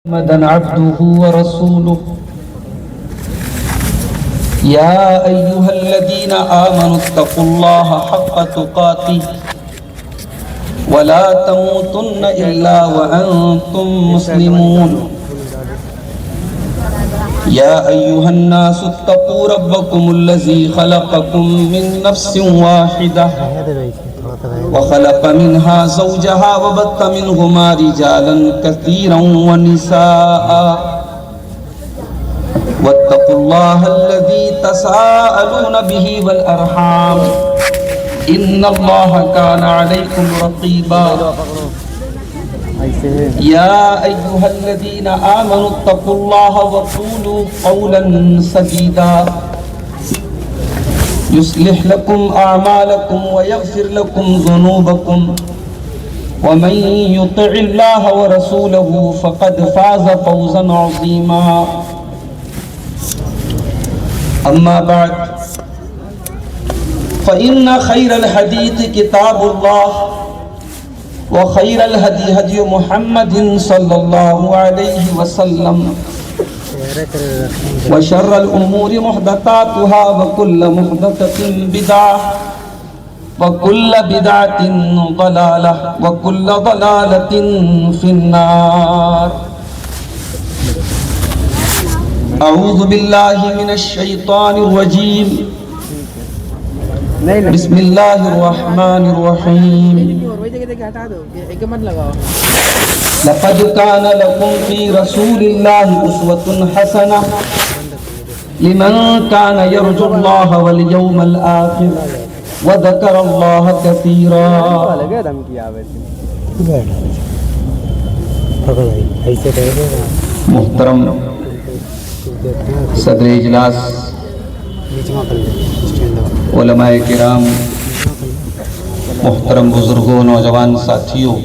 محمدًا عبده ورسوله يا أيها الذين آمنوا اتقوا الله حق تقاته ولا تموتن إلا وأنتم مسلمون يا أيها الناس اتقوا ربكم الذي خلقكم من نفس واحدة وخلق منها زوجها وبث منهما رجالا كثيرا ونساء واتقوا الله الذي تساءلون به والأرحام إن الله كان عليكم رقيبا يا أيها الذين آمنوا اتقوا الله وقولوا قولا سديدا يصلح لكم أعمالكم ويغفر لكم ذنوبكم ومن يطع الله ورسوله فقد فاز فوزا عظيما أما بعد فإن خير الحديث كتاب الله وخير الهدي هدي محمد صلى الله عليه وسلم وشر الأمور محدثاتها وكل محدثة بدعة وكل بدعة ضلالة وكل ضلالة في النار أعوذ بالله من الشيطان الرجيم بسم الله الرحمن الرحيم لقد كان لكم في رسول الله أسوة حسنة لمن كان يرجو الله واليوم الآخر وذكر الله كثيرا محترم صدر اجلاس، علماء کرام، محترم بزرگوں، نوجوان ساتھیوں،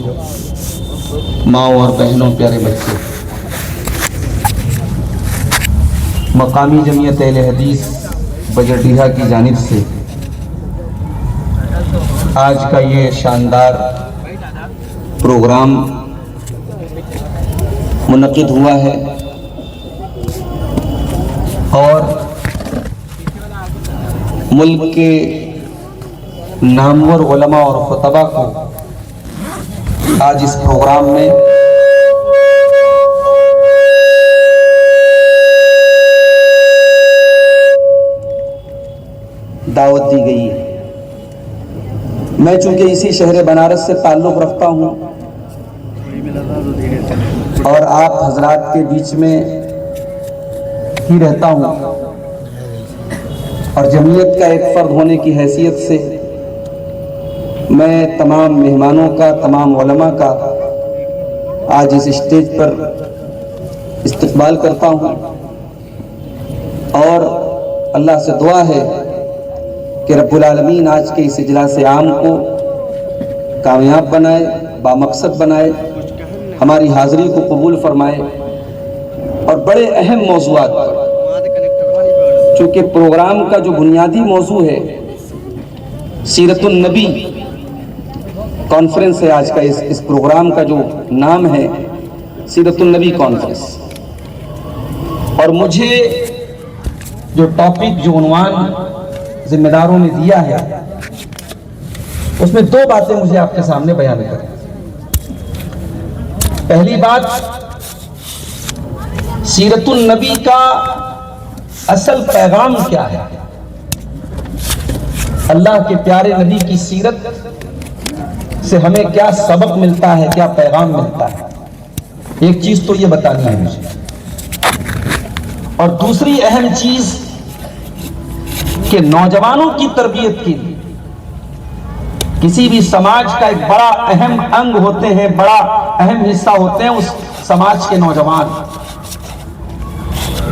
ماں اور بہنوں، پیارے بچے، مقامی جمعیت اہل حدیث بجٹیہا کی جانب سے آج کا یہ شاندار پروگرام منعقد ہوا ہے اور ملک کے نامور علماء اور خطبہ کو آج اس پروگرام میں دعوت دی گئی ہے۔ میں چونکہ اسی شہر بنارس سے تعلق رکھتا ہوں اور آپ حضرات کے بیچ میں ہی رہتا ہوں اور جمعیت کا ایک فرد ہونے کی حیثیت سے میں تمام مہمانوں کا، تمام علماء کا آج اس اسٹیج پر استقبال کرتا ہوں اور اللہ سے دعا ہے کہ رب العالمین آج کے اس اجلاس عام کو کامیاب بنائے، بامقصد بنائے، ہماری حاضری کو قبول فرمائے اور بڑے اہم موضوعات پر، چونکہ پروگرام کا جو بنیادی موضوع ہے سیرت النبی کانفرنس ہے، آج کا اس پروگرام کا جو نام ہے سیرت النبی کانفرنس، اور مجھے جو ٹاپک، جو عنوان ذمہ داروں نے دیا ہے اس میں دو باتیں مجھے آپ کے سامنے بیان کریں۔ پہلی بات، سیرت النبی کا اصل پیغام کیا ہے، اللہ کے پیارے نبی کی سیرت سے ہمیں کیا سبق ملتا ہے، کیا پیغام ملتا ہے، ایک چیز تو یہ بتانی ہے مجھے، اور دوسری اہم چیز کہ نوجوانوں کی تربیت کے لیے کسی بھی سماج کا ایک بڑا اہم انگ ہوتے ہیں، بڑا اہم حصہ ہوتے ہیں اس سماج کے نوجوان۔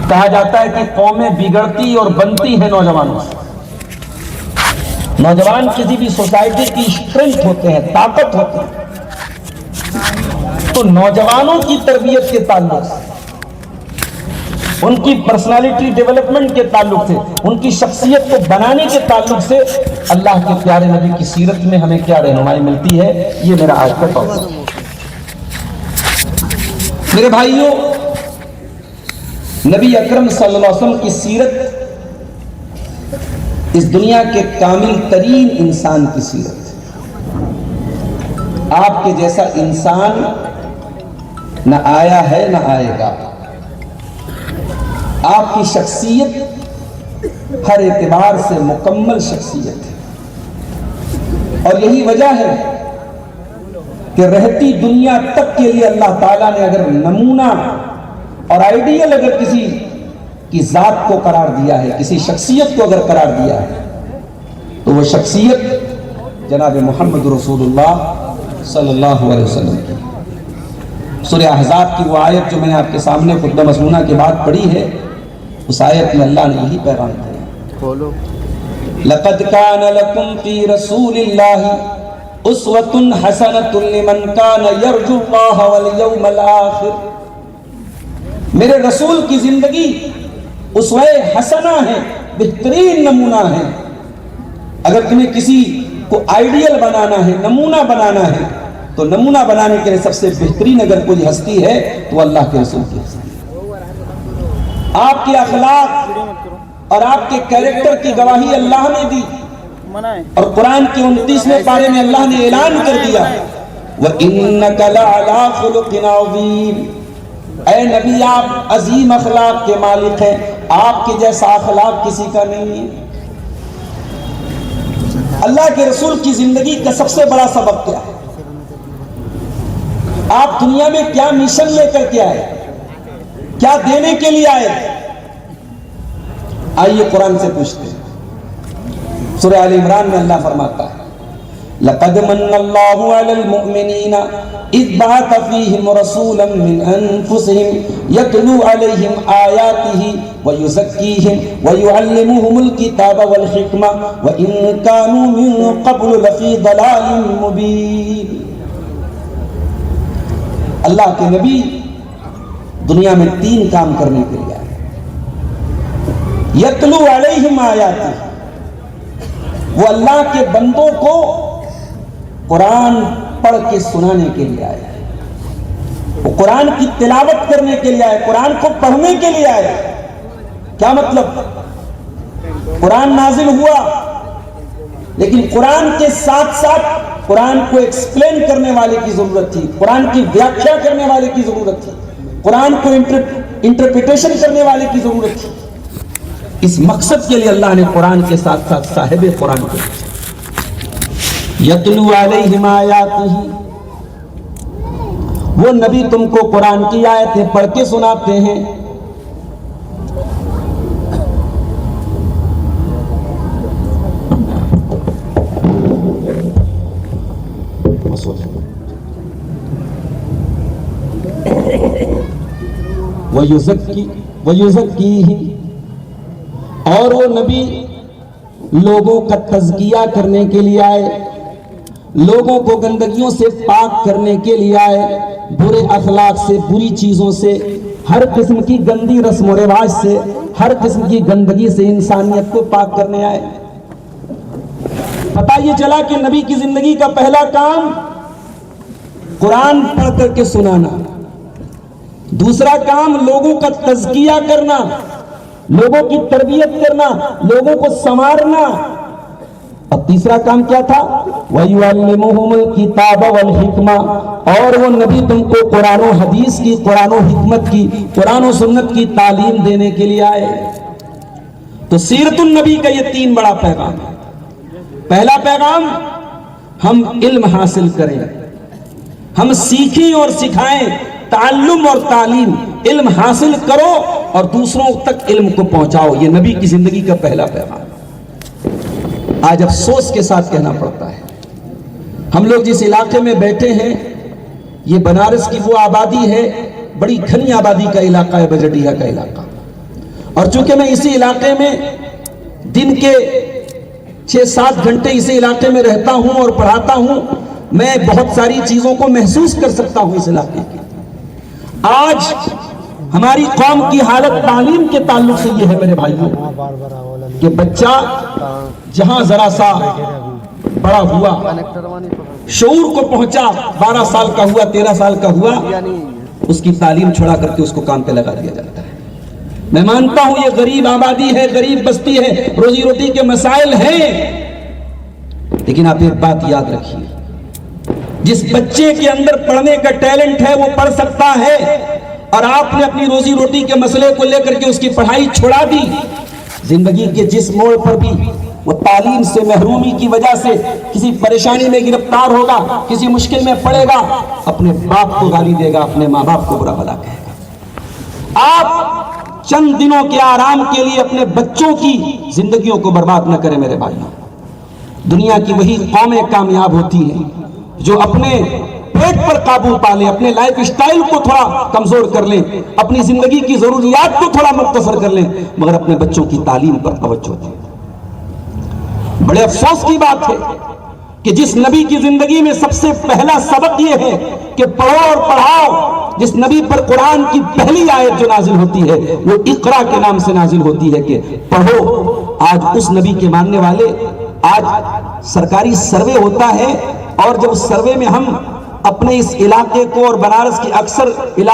کہا جاتا ہے کہ قومیں بگڑتی اور بنتی ہیں نوجوانوں سے۔ نوجوان کسی بھی سوسائٹی کی اسٹرینتھ ہوتے ہیں، طاقت ہوتے ہیں، تو نوجوانوں کی تربیت کے تعلق سے، ان کی پرسنالٹی ڈیولپمنٹ کے تعلق سے، ان کی شخصیت کو بنانے کے تعلق سے اللہ کے پیارے نبی کی سیرت میں ہمیں کیا رہنمائی ملتی ہے، یہ میرا آج کا ٹاپک ہے۔ میرے بھائیوں، نبی اکرم صلی اللہ علیہ وسلم کی سیرت اس دنیا کے کامل ترین انسان کی سیرت. آپ کے جیسا انسان نہ آیا ہے نہ آئے گا. آپ کی شخصیت ہر اعتبار سے مکمل شخصیت ہے، اور یہی وجہ ہے کہ رہتی دنیا تک کے لیے اللہ تعالیٰ نے اگر نمونہ اور آئیڈیل اگر کسی کی ذات کو قرار دیا ہے، کسی شخصیت کو اگر قرار دیا ہے، تو وہ شخصیت جناب محمد رسول اللہ صلی اللہ علیہ وسلم کی. سورہ احزاب کی وہ آیت جو میں نے آپ کے سامنے خطبہ مسنونہ کے بعد پڑھی ہے، اس آیت میں اللہ نے یہی پیغام دیا: لَقَدْ كَانَ لَكُمْ فِي رَسُولِ اللَّهِ أُسْوَةٌ حَسَنَةٌ لِمَنْ كَانَ يَرْجُو اللَّهَ وَالْيَوْمَ الْآخِرَ. میرے رسول کی زندگی اسوہ حسنہ ہے، بہترین نمونہ ہے. اگر تمہیں کسی کو آئیڈیل بنانا ہے، نمونہ بنانا ہے، تو نمونہ بنانے کے لیے سب سے بہترین اگر کوئی ہستی ہے تو اللہ کے رسول کی ہستی. آپ کے اخلاق اور آپ کے کیریکٹر کی گواہی اللہ نے دی، اور قرآن کے 29ویں پارے میں اللہ نے اعلان کر دیا: وَإِنَّكَ لَعَلَىٰ خُلُقٍ عَظِيمٍ. اے نبی، آپ عظیم اخلاق کے مالک ہیں، آپ کے جیسا اخلاق کسی کا نہیں ہے. اللہ کے رسول کی زندگی کا سب سے بڑا سبب کیا ہے؟ آپ دنیا میں کیا مشن لے کر کے آئے، کیا دینے کے لیے آئے؟ آئیے قرآن سے پوچھتے ہیں. سورہ آل عمران میں اللہ فرماتا ہے: لَقَدْ مَنَّ اللَّهُ عَلَى الْمُؤْمِنِينَ إِذْ بَعَثَ فِيهِمْ رَسُولًا مِّنْ أَنفُسِهِمْ يَتْلُو عَلَيْهِمْ آيَاتِهِ وَيُزَكِّيهِمْ وَيُعَلِّمُهُمُ الْكِتَابَ وَالْحِكْمَةَ وَإِن كَانُوا مِن قَبْلُ لَفِي ضَلَالٍ مُّبِينٍ. اللہ کے نبی دنیا میں 3 کام کرنے کے لیے آئے. یتلو علیہم آیاتہ، وہ اللہ کے بندوں کو قرآن پڑھ کے سنانے کے لیے آئے، وہ قرآن کی تلاوت کرنے کے لیے آئے، قرآن کو پڑھنے کے لیے آئے. کیا مطلب؟ قرآن نازل ہوا، لیکن قرآن کے ساتھ ساتھ قرآن کو ایکسپلین کرنے والے کی ضرورت تھی، قرآن کی ویاخیا کرنے والے کی ضرورت تھی، قرآن کو انٹرپریٹیشن کرنے والے کی ضرورت تھی. اس مقصد کے لیے اللہ نے قرآن کے ساتھ ساتھ صاحب قرآن کو یتلو علیہم آیاتہ، وہ نبی تم کو قرآن کی آیتیں پڑھ کے سناتے ہیں. وَيُزَكِّيهِمْ، اور وہ نبی لوگوں کا تزکیہ کرنے کے لیے آئے، لوگوں کو گندگیوں سے پاک کرنے کے لیے آئے، برے اخلاق سے، بری چیزوں سے، ہر قسم کی گندی رسم و رواج سے، ہر قسم کی گندگی سے انسانیت کو پاک کرنے آئے. پتہ یہ چلا کہ نبی کی زندگی کا پہلا کام قرآن پڑھ کر کے سنانا، دوسرا کام لوگوں کا تزکیہ کرنا، لوگوں کی تربیت کرنا، لوگوں کو سنوارنا، اور تیسرا کام کیا تھا؟ وَيُعَلِّمُهُمُ الْكِتَابَ وَالْحِكْمَةَ، اور وہ نبی تم کو قرآن و حدیث کی، قرآن و حکمت کی، قرآن و سنت کی تعلیم دینے کے لیے آئے. تو سیرت النبی کا یہ 3 بڑا پیغام ہے. پہلا پیغام، ہم علم حاصل کریں، ہم سیکھیں اور سکھائیں، تعلم اور تعلیم، علم حاصل کرو اور دوسروں تک علم کو پہنچاؤ. یہ نبی کی زندگی کا پہلا پیغام. آج افسوس کے ساتھ کہنا پڑتا ہے، ہم لوگ جس علاقے میں بیٹھے ہیں، یہ بنارس کی وہ آبادی ہے، بڑی گھنی آبادی کا علاقہ ہے، بجڈیہ کا علاقہ. اور چونکہ میں اسی علاقے میں دن کے 6-7 گھنٹے اسی علاقے میں رہتا ہوں اور پڑھاتا ہوں، میں بہت ساری چیزوں کو محسوس کر سکتا ہوں اس علاقے کی. آج ہماری قوم کی حالت تعلیم کے تعلق سے یہ ہے میرے بھائیوں کہ بچہ جہاں ذرا سا بڑا ہوا، شعور کو پہنچا، 12 سال کا ہوا، 13 سال کا ہوا، اس کی تعلیم چھوڑا کر کے اس کو کام پہ لگا دیا جاتا ہے. میں مانتا ہوں یہ غریب آبادی ہے، غریب بستی ہے، روزی روٹی کے مسائل ہیں، لیکن آپ ایک بات یاد رکھیے، جس بچے کے اندر پڑھنے کا ٹیلنٹ ہے وہ پڑھ سکتا ہے، اور آپ نے اپنی روزی روٹی کے مسئلے کو لے کر کے اس کی پڑھائی چھڑا دی، زندگی کے جس موڑ پر بھی وہ تعلیم سے محرومی کی وجہ سے کسی پریشانی میں گرفتار ہوگا، کسی مشکل میں پڑے گا، اپنے باپ کو گالی دے گا، اپنے ماں باپ کو برا بھلا کہے گا۔ آپ چند دنوں کے آرام کے لیے اپنے بچوں کی زندگیوں کو برباد نہ کریں میرے بھائیوں۔ دنیا کی وہی قومیں کامیاب ہوتی ہیں جو اپنے پیٹ پر قابو پا لیں، اپنے لائف اسٹائل کو تھوڑا کمزور کر لیں، اپنی زندگی کی ضروریات کو تھوڑا مختصر کر لیں، مگر اپنے بچوں کی تعلیم پر توجہ دیں۔ بڑے افسوس کی بات ہے کہ جس نبی کی زندگی میں سب سے پہلا سبق یہ ہے کہ پڑھو اور پڑھاؤ، جس نبی پر قرآن کی پہلی آیت جو نازل ہوتی ہے وہ اقرا کے نام سے نازل ہوتی ہے کہ پڑھو، آج اس نبی کے ماننے والے، آج سرکاری سروے ہوتا ہے، اور جب اس سروے میں ہم اپنے اس علاقے کو اور بنارس کی اکثر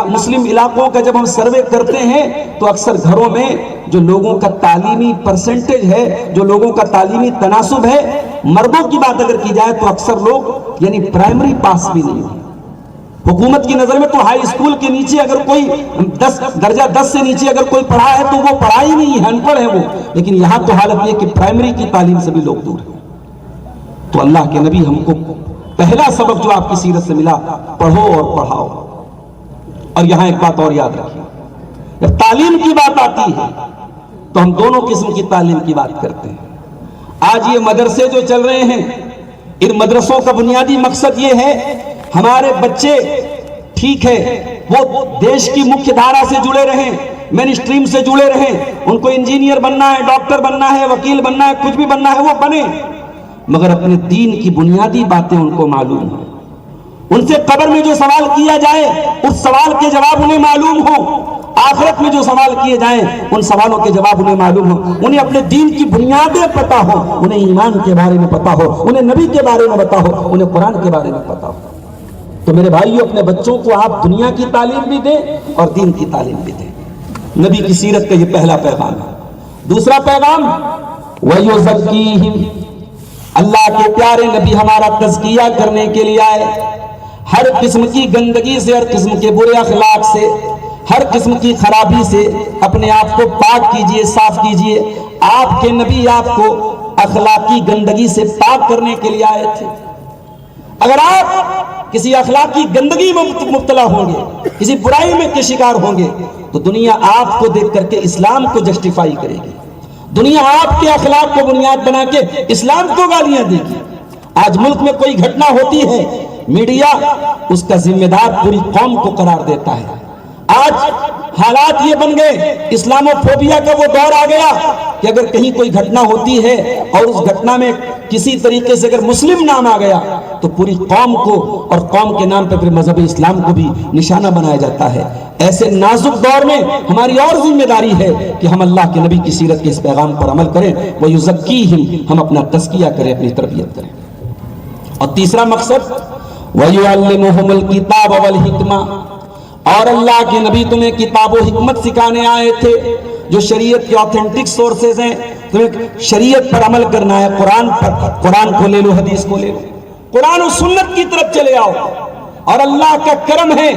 مسلم علاقوں کا جب ہم سروے کرتے ہیں تو اکثر گھروں میں جو لوگوں کا تعلیمی پرسنٹیج ہے، جو لوگوں کا تعلیمی تناسب ہے، مردوں کی بات اگر کی جائے تو اکثر لوگ یعنی پرائمری پاس بھی نہیں ہیں۔ حکومت کی نظر میں تو ہائی اسکول کے نیچے اگر کوئی درجہ 10 سے نیچے اگر کوئی پڑھا ہے تو وہ پڑھا ہی نہیں ہے، ان پڑھ ہے وہ، لیکن یہاں تو حالت یہ کہ پرائمری کی تعلیم سے بھی لوگ دور ہیں۔ تو اللہ کے نبی ہم کو پہلا سبق جو آپ کی سیرت سے ملا، پڑھو اور پڑھاؤ۔ اور یہاں ایک بات اور یاد رکھیں، جب تعلیم کی بات آتی ہے تو ہم دونوں قسم کی تعلیم کی بات کرتے ہیں۔ آج یہ مدرسے جو چل رہے ہیں، ان مدرسوں کا بنیادی مقصد یہ ہے ہمارے بچے ٹھیک ہے وہ دیش کی مکھ دھارا سے جڑے رہیں، مین اسٹریم سے جڑے رہیں، ان کو انجینئر بننا ہے، ڈاکٹر بننا ہے، وکیل بننا ہے، کچھ بھی بننا ہے وہ بنے، مگر اپنے دین کی بنیادی باتیں ان کو معلوم ہوں، ان سے قبر میں جو سوال کیا جائے اس سوال کے جواب انہیں معلوم ہو، آخرت میں جو سوال کیے جائیں ان سوالوں کے جواب انہیں معلوم ہو، انہیں اپنے دین کی بنیادیں پتہ ہو، انہیں ایمان کے بارے میں پتہ ہو، انہیں نبی کے بارے میں پتہ ہو، انہیں قرآن کے بارے میں پتہ ہو۔ تو میرے بھائیو، اپنے بچوں کو آپ دنیا کی تعلیم بھی دیں اور دین کی تعلیم بھی دیں۔ نبی کی سیرت کا یہ پہلا پیغام ہے۔ دوسرا پیغام وَيُزَكِّيهِمْ، اللہ کے پیارے نبی ہمارا تزکیہ کرنے کے لیے آئے، ہر قسم کی گندگی سے، ہر قسم کے برے اخلاق سے، ہر قسم کی خرابی سے اپنے آپ کو پاک کیجئے، صاف کیجئے۔ آپ کے نبی آپ کو اخلاقی گندگی سے پاک کرنے کے لیے آئے تھے۔ اگر آپ کسی اخلاقی گندگی میں مبتلا ہوں گے، کسی برائی میں کے شکار ہوں گے، تو دنیا آپ کو دیکھ کر کے اسلام کو جسٹیفائی کرے گی، دنیا آپ کے اخلاق کو بنیاد بنا کے اسلام کو گالیاں دے گی۔ آج ملک میں کوئی گھٹنا ہوتی ہے، میڈیا اس کا ذمہ دار پوری قوم کو قرار دیتا ہے۔ آج حالات یہ بن گئے، اسلامو فوبیا کا وہ دور آ گیا کہ اگر کہیں کوئی گھٹنا ہوتی ہے اور اس گھٹنا میں کسی طریقے سے اگر مسلم نام آ گیا تو پوری قوم کو اور قوم کے نام پہ پھر مذہب اسلام کو بھی نشانہ بنایا جاتا ہے۔ ایسے نازک دور میں ہماری اور ذمہ داری ہے کہ ہم اللہ کے نبی کی سیرت کے اس پیغام پر عمل کریں، وَيُزَكِّيهِمْ، ہم اپنا تزکیہ کریں، اپنی تربیت کریں۔ اور تیسرا مقصد وَيُعَلِّمُهُمُ الْكِتَابَ وَالْحِكْمَةَ، اور اللہ کے نبی تمہیں کتاب و حکمت سکھانے آئے تھے، جو شریعت کے آتھینٹک سورسز ہیں، تمہیں شریعت پر عمل کرنا ہے، قرآن کو لے لو، حدیث کو لے لو، قرآن و سنت کی طرف چلے آؤ۔ اور اللہ کا کرم ہے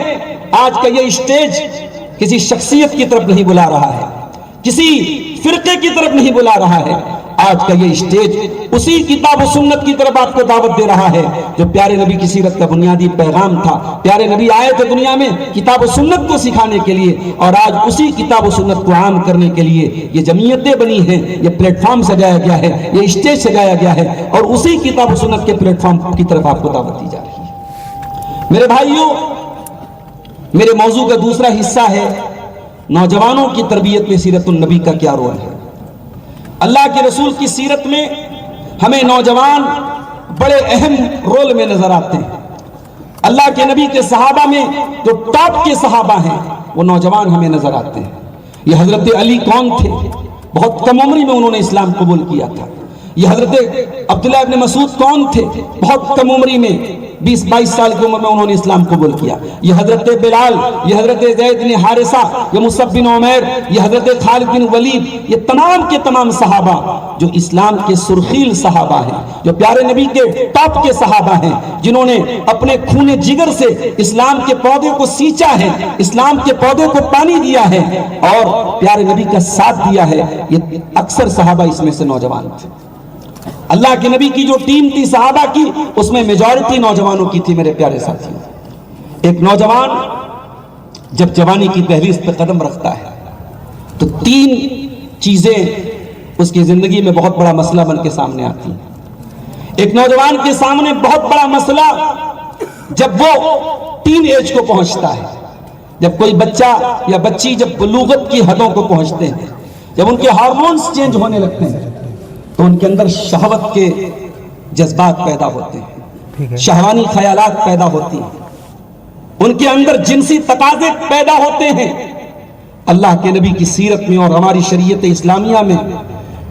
آج کا یہ اسٹیج کسی شخصیت کی طرف نہیں بلا رہا ہے، کسی فرقے کی طرف نہیں بلا رہا ہے، آج کا یہ اسٹیج اسی کتاب و سنت کی طرف آپ کو دعوت دے رہا ہے جو پیارے نبی کی سیرت کا بنیادی پیغام تھا۔ پیارے نبی آئے تھے دنیا میں کتاب و سنت کو سکھانے کے لیے، اور آج اسی کتاب و سنت کو عام کرنے کے لیے یہ جمعیتیں بنی ہیں، یہ پلیٹ فارم سجایا گیا ہے، یہ اسٹیج سجایا گیا ہے، اور اسی کتاب و سنت کے پلیٹ فارم کی طرف آپ کو دعوت دی جا رہی ہے۔ میرے بھائیوں، میرے موضوع کا دوسرا حصہ ہے نوجوانوں کی تربیت میں سیرت النبی کا کیا رول ہے۔ اللہ کے رسول کی سیرت میں ہمیں نوجوان بڑے اہم رول میں نظر آتے ہیں۔ اللہ کے نبی کے صحابہ میں جو ٹاپ کے صحابہ ہیں وہ نوجوان ہمیں نظر آتے ہیں۔ یہ حضرت علی کون تھے؟ بہت کم عمری میں انہوں نے اسلام قبول کیا تھا۔ یہ حضرت عبداللہ ابن مسعود کون تھے؟ بہت کم عمری میں 20-22 سال کی عمر میں انہوں نے اسلام قبول کیا. یہ حضرت بلال، یہ حضرت زید بن حارثہ، یہ مصعب بن عمیر، یہ حضرت خالد بن ولید، یہ تمام کے تمام صحابہ جو اسلام کے سرخیل صحابہ ہیں، جو پیارے نبی کے ٹاپ کے صحابہ ہیں، جنہوں نے اپنے خون جگر سے اسلام کے پودے کو سینچا ہے، اسلام کے پودے کو پانی دیا ہے اور پیارے نبی کا ساتھ دیا ہے. یہ اکثر صحابہ اس میں سے نوجوان تھے. اللہ کے نبی کی جو ٹیم تھی صحابہ کی، اس میں میجورٹی نوجوانوں کی تھی. میرے پیارے ساتھیوں، ایک نوجوان جب جوانی کی دہلیز پہ قدم رکھتا ہے تو 3 چیزیں اس کی زندگی میں بہت بڑا مسئلہ بن کے سامنے آتی ہیں. ایک نوجوان کے سامنے بہت بڑا مسئلہ جب وہ ٹین ایج کو پہنچتا ہے، جب کوئی بچہ یا بچی جب بلوغت کی حدوں کو پہنچتے ہیں، جب ان کے ہارمونز چینج ہونے لگتے ہیں تو ان کے اندر شہوت کے جذبات پیدا ہوتے ہیں، شہوانی خیالات پیدا ہوتی ہیں، ان کے اندر جنسی تقاضے پیدا ہوتے ہیں. اللہ کے نبی کی سیرت میں اور ہماری شریعت اسلامیہ میں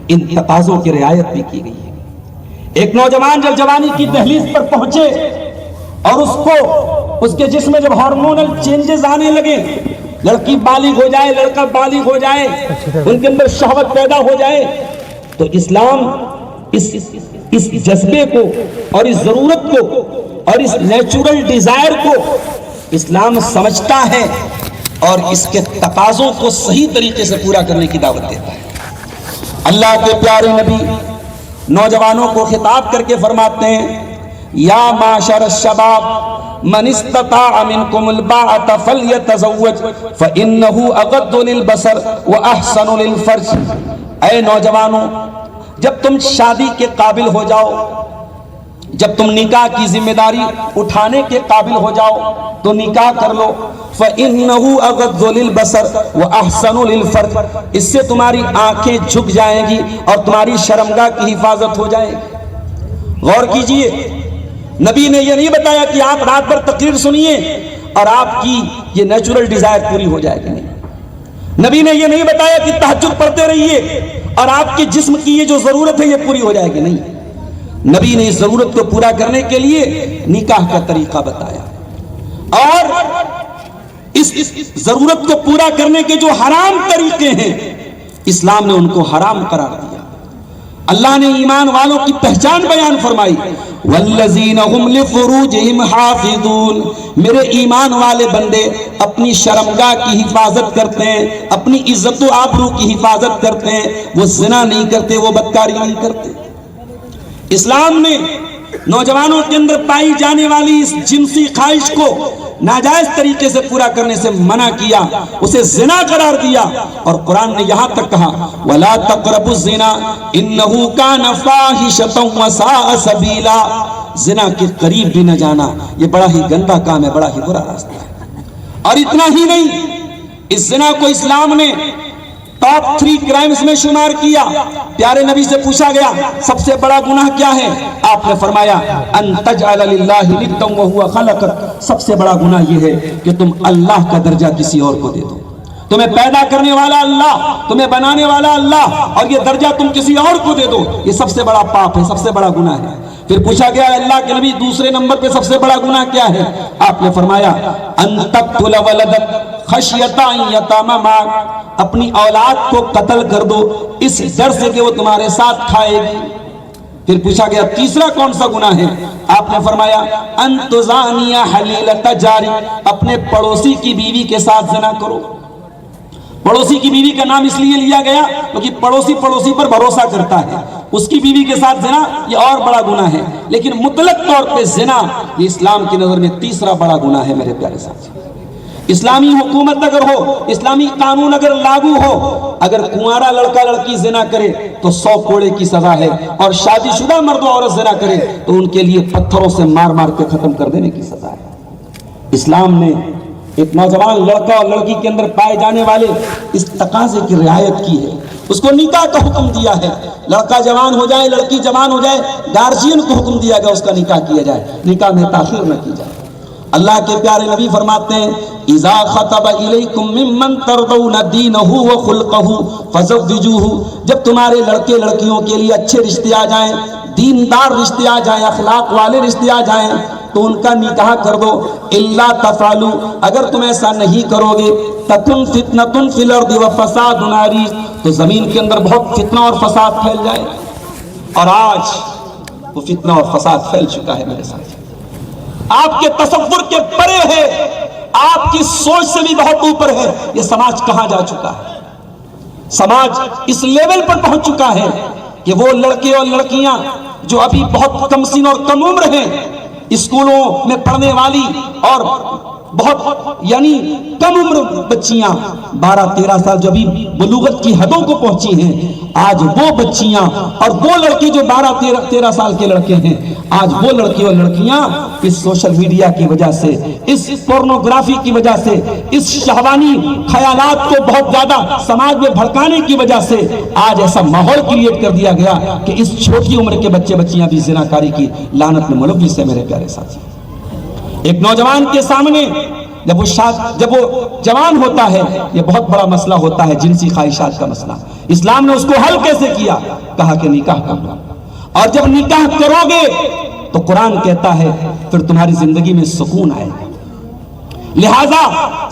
ان تقاضوں کی رعایت بھی کی گئی ہے. ایک نوجوان جب جوانی کی دہلیز پر پہنچے اور اس کے جسم میں جب ہارمونل چینجز آنے لگے، لڑکی بالغ ہو جائے، لڑکا بالغ ہو جائے، ان کے اندر شہوت پیدا ہو جائے، تو اسلام اس جذبے کو اور اس ضرورت کو اور اس نیچرل ڈیزائر کو اسلام سمجھتا ہے اور اس کے تقاضوں کو صحیح طریقے سے پورا کرنے کی دعوت دیتا ہے. اللہ کے پیارے نبی نوجوانوں کو خطاب کر کے فرماتے ہیں، یا معاشر الشباب من استطاع منکم الباءۃ فلیتزوج فانہ اغض للبصر واحسن للفرج. اے نوجوانوں، جب تم شادی کے قابل ہو جاؤ، جب تم نکاح کی ذمہ داری اٹھانے کے قابل ہو جاؤ تو نکاح کر لو. فَإِنَّهُ أَغَضُّ لِلْبَصَرِ وَأَحْسَنُ لِلْفَرْجِ. اس سے تمہاری آنکھیں جھک جائیں گی اور تمہاری شرمگاہ کی حفاظت ہو جائے گی. غور کیجئے، نبی نے یہ نہیں بتایا کہ آپ رات بھر تقریر سنیے اور آپ کی یہ نیچرل ڈیزائر پوری ہو جائے گی. نہیں، نبی نے یہ نہیں بتایا کہ تہجد پڑھتے رہیے اور آپ کے جسم کی یہ جو ضرورت ہے یہ پوری ہو جائے گی. نہیں، نبی نے اس ضرورت کو پورا کرنے کے لیے نکاح کا طریقہ بتایا اور اس ضرورت کو پورا کرنے کے جو حرام طریقے ہیں اسلام نے ان کو حرام قرار دیا. اللہ نے ایمان والوں کی پہچان بیان فرمائی، والذین هم لفروجہم حافظون. میرے ایمان والے بندے اپنی شرمگاہ کی حفاظت کرتے ہیں، اپنی عزت و آبرو کی حفاظت کرتے ہیں، وہ زنا نہیں کرتے، وہ بدکاری نہیں کرتے. اسلام نے نوجوانوں کے اندر پائی جانے والی اس جنسی خواہش کو ناجائز طریقے سے پورا کرنے سے منع کیا، اسے زنا قرار دیا. اور قرآن نے یہاں تک کہا وَلَا تَقْرَبُوا الزِّنَا إِنَّهُ كَانَ فَاحِشَةً وَسَاءَ سَبِيلًا. زنا کے قریب بھی نہ جانا، یہ بڑا ہی گندا کام ہے، بڑا ہی برا راستہ ہے. اور اتنا ہی نہیں، اس زنا کو اسلام نے ٹاپ 3 کرائمز میں شمار کیا. پیارے نبی سے پوچھا گیا سب سے بڑا گناہ کیا ہے؟ آپ نے فرمایا ان تجعل للہ ندا وہو خلقک. سب سے بڑا گناہ یہ ہے کہ تم اللہ کا درجہ کسی اور کو دے دو. تمہیں پیدا کرنے والا اللہ، تمہیں بنانے والا اللہ، اور یہ درجہ تم کسی اور کو دے دو. یہ سب سے بڑا پاپ ہے، سب سے بڑا گناہ ہے. پھر پوچھا گیا اللہ کے نبی دوسرے نمبر پہ سب سے بڑا گناہ کیا ہے؟ آپ نے فرمایا ان تقتل ولدک خشیۃ ان یطعم معک. اپنی اولاد کو قتل کر دو اس ڈر سے کہ وہ تمہارے ساتھ کھائے گی. پھر پوچھا گیا تیسرا کون سا گناہ ہے؟ آپ نے فرمایا ان تزانی حلیلۃ جاری. اپنے پڑوسی کی بیوی کے ساتھ زنا کرو. پڑوسی کی بیوی کا نام اس لیے لیا گیا کیونکہ پڑوسی پر بھروسہ کرتا ہے. اس کی بیوی کے ساتھ زنا یہ اور بڑا گناہ ہے، لیکن مطلق طور پہ زنا یہ اسلام کی نظر میں تیسرا بڑا گناہ ہے. میرے پیارے ساتھی، اسلامی حکومت اگر ہو، اسلامی قانون اگر لاگو ہو، اگر کنوارا لڑکا لڑکی زنا کرے تو 100 کوڑے کی سزا ہے، اور شادی شدہ مرد و عورت زنا کرے تو ان کے لیے پتھروں سے مار مار کے ختم کر دینے کی سزا ہے. اسلام نے ایک نوجوان لڑکا اور لڑکی کے اندر پائے جانے والے اس تقاضے کی رعایت کی ہے. اس کو نکاح کا حکم دیا ہے. لڑکا جوان ہو جائے، لڑکی جوان ہو جائے، گارجین کو حکم دیا گیا اس کا نکاح کیا جائے، نکاح میں تاخیر نہ کی جائے. اللہ کے پیارے نبی فرماتے ہیں اذا خطب الیکم ممن ترضون دینہ وخلقہ فزوجوہ. جب تمہارے لڑکے لڑکیوں کے لیے اچھے رشتے آ جائیں، دیندار رشتے آ جائیں، اخلاق والے رشتے آ جائیں، تو ان کا نکاح کر دو. الا تفعلوا، اگر تم ایسا نہیں کرو گے، تکن فتنۃ فی الارض وفساد عریض، تو زمین کے اندر بہت فتنہ اور فساد پھیل جائے. اور آج وہ فتنہ اور فساد پھیل چکا ہے میرے ساتھ، آپ کے تصور کے پرے ہے، آپ کی سوچ سے بھی بہت اوپر ہے. یہ سماج کہاں جا چکا ہے؟ سماج اس لیول پر پہنچ چکا ہے کہ وہ لڑکے اور لڑکیاں جو ابھی بہت کم سن اور کم عمر ہیں، اسکولوں میں پڑھنے والی اور بہت یعنی کم عمر بچیاں 12-13 سال جو ابھی بلوغت کی حدوں کو پہنچی ہیں، آج وہ بچیاں اور وہ لڑکے جو 12-13 سال کے لڑکے ہیں، آج وہ لڑکے اور لڑکیاں اس سوشل میڈیا کی وجہ سے، اس پورنوگرافی کی وجہ سے، اس شہوانی خیالات کو بہت زیادہ سماج میں بھڑکانے کی وجہ سے آج ایسا ماحول کریٹ کر دیا گیا کہ اس چھوٹی عمر کے بچے بچیاں بھی زناکاری کی لعنت میں ملوث ہیں. میرے پیارے ساتھی، ایک نوجوان کے سامنے جب وہ جوان ہوتا ہے، یہ بہت بڑا مسئلہ ہوتا ہے، جنسی خواہشات کا مسئلہ. اسلام نے اس کو حل کیسے کیا؟ کہا کہ نکاح کر لو، اور جب نکاح کرو گے تو قرآن کہتا ہے پھر تمہاری زندگی میں سکون آئے گا. لہذا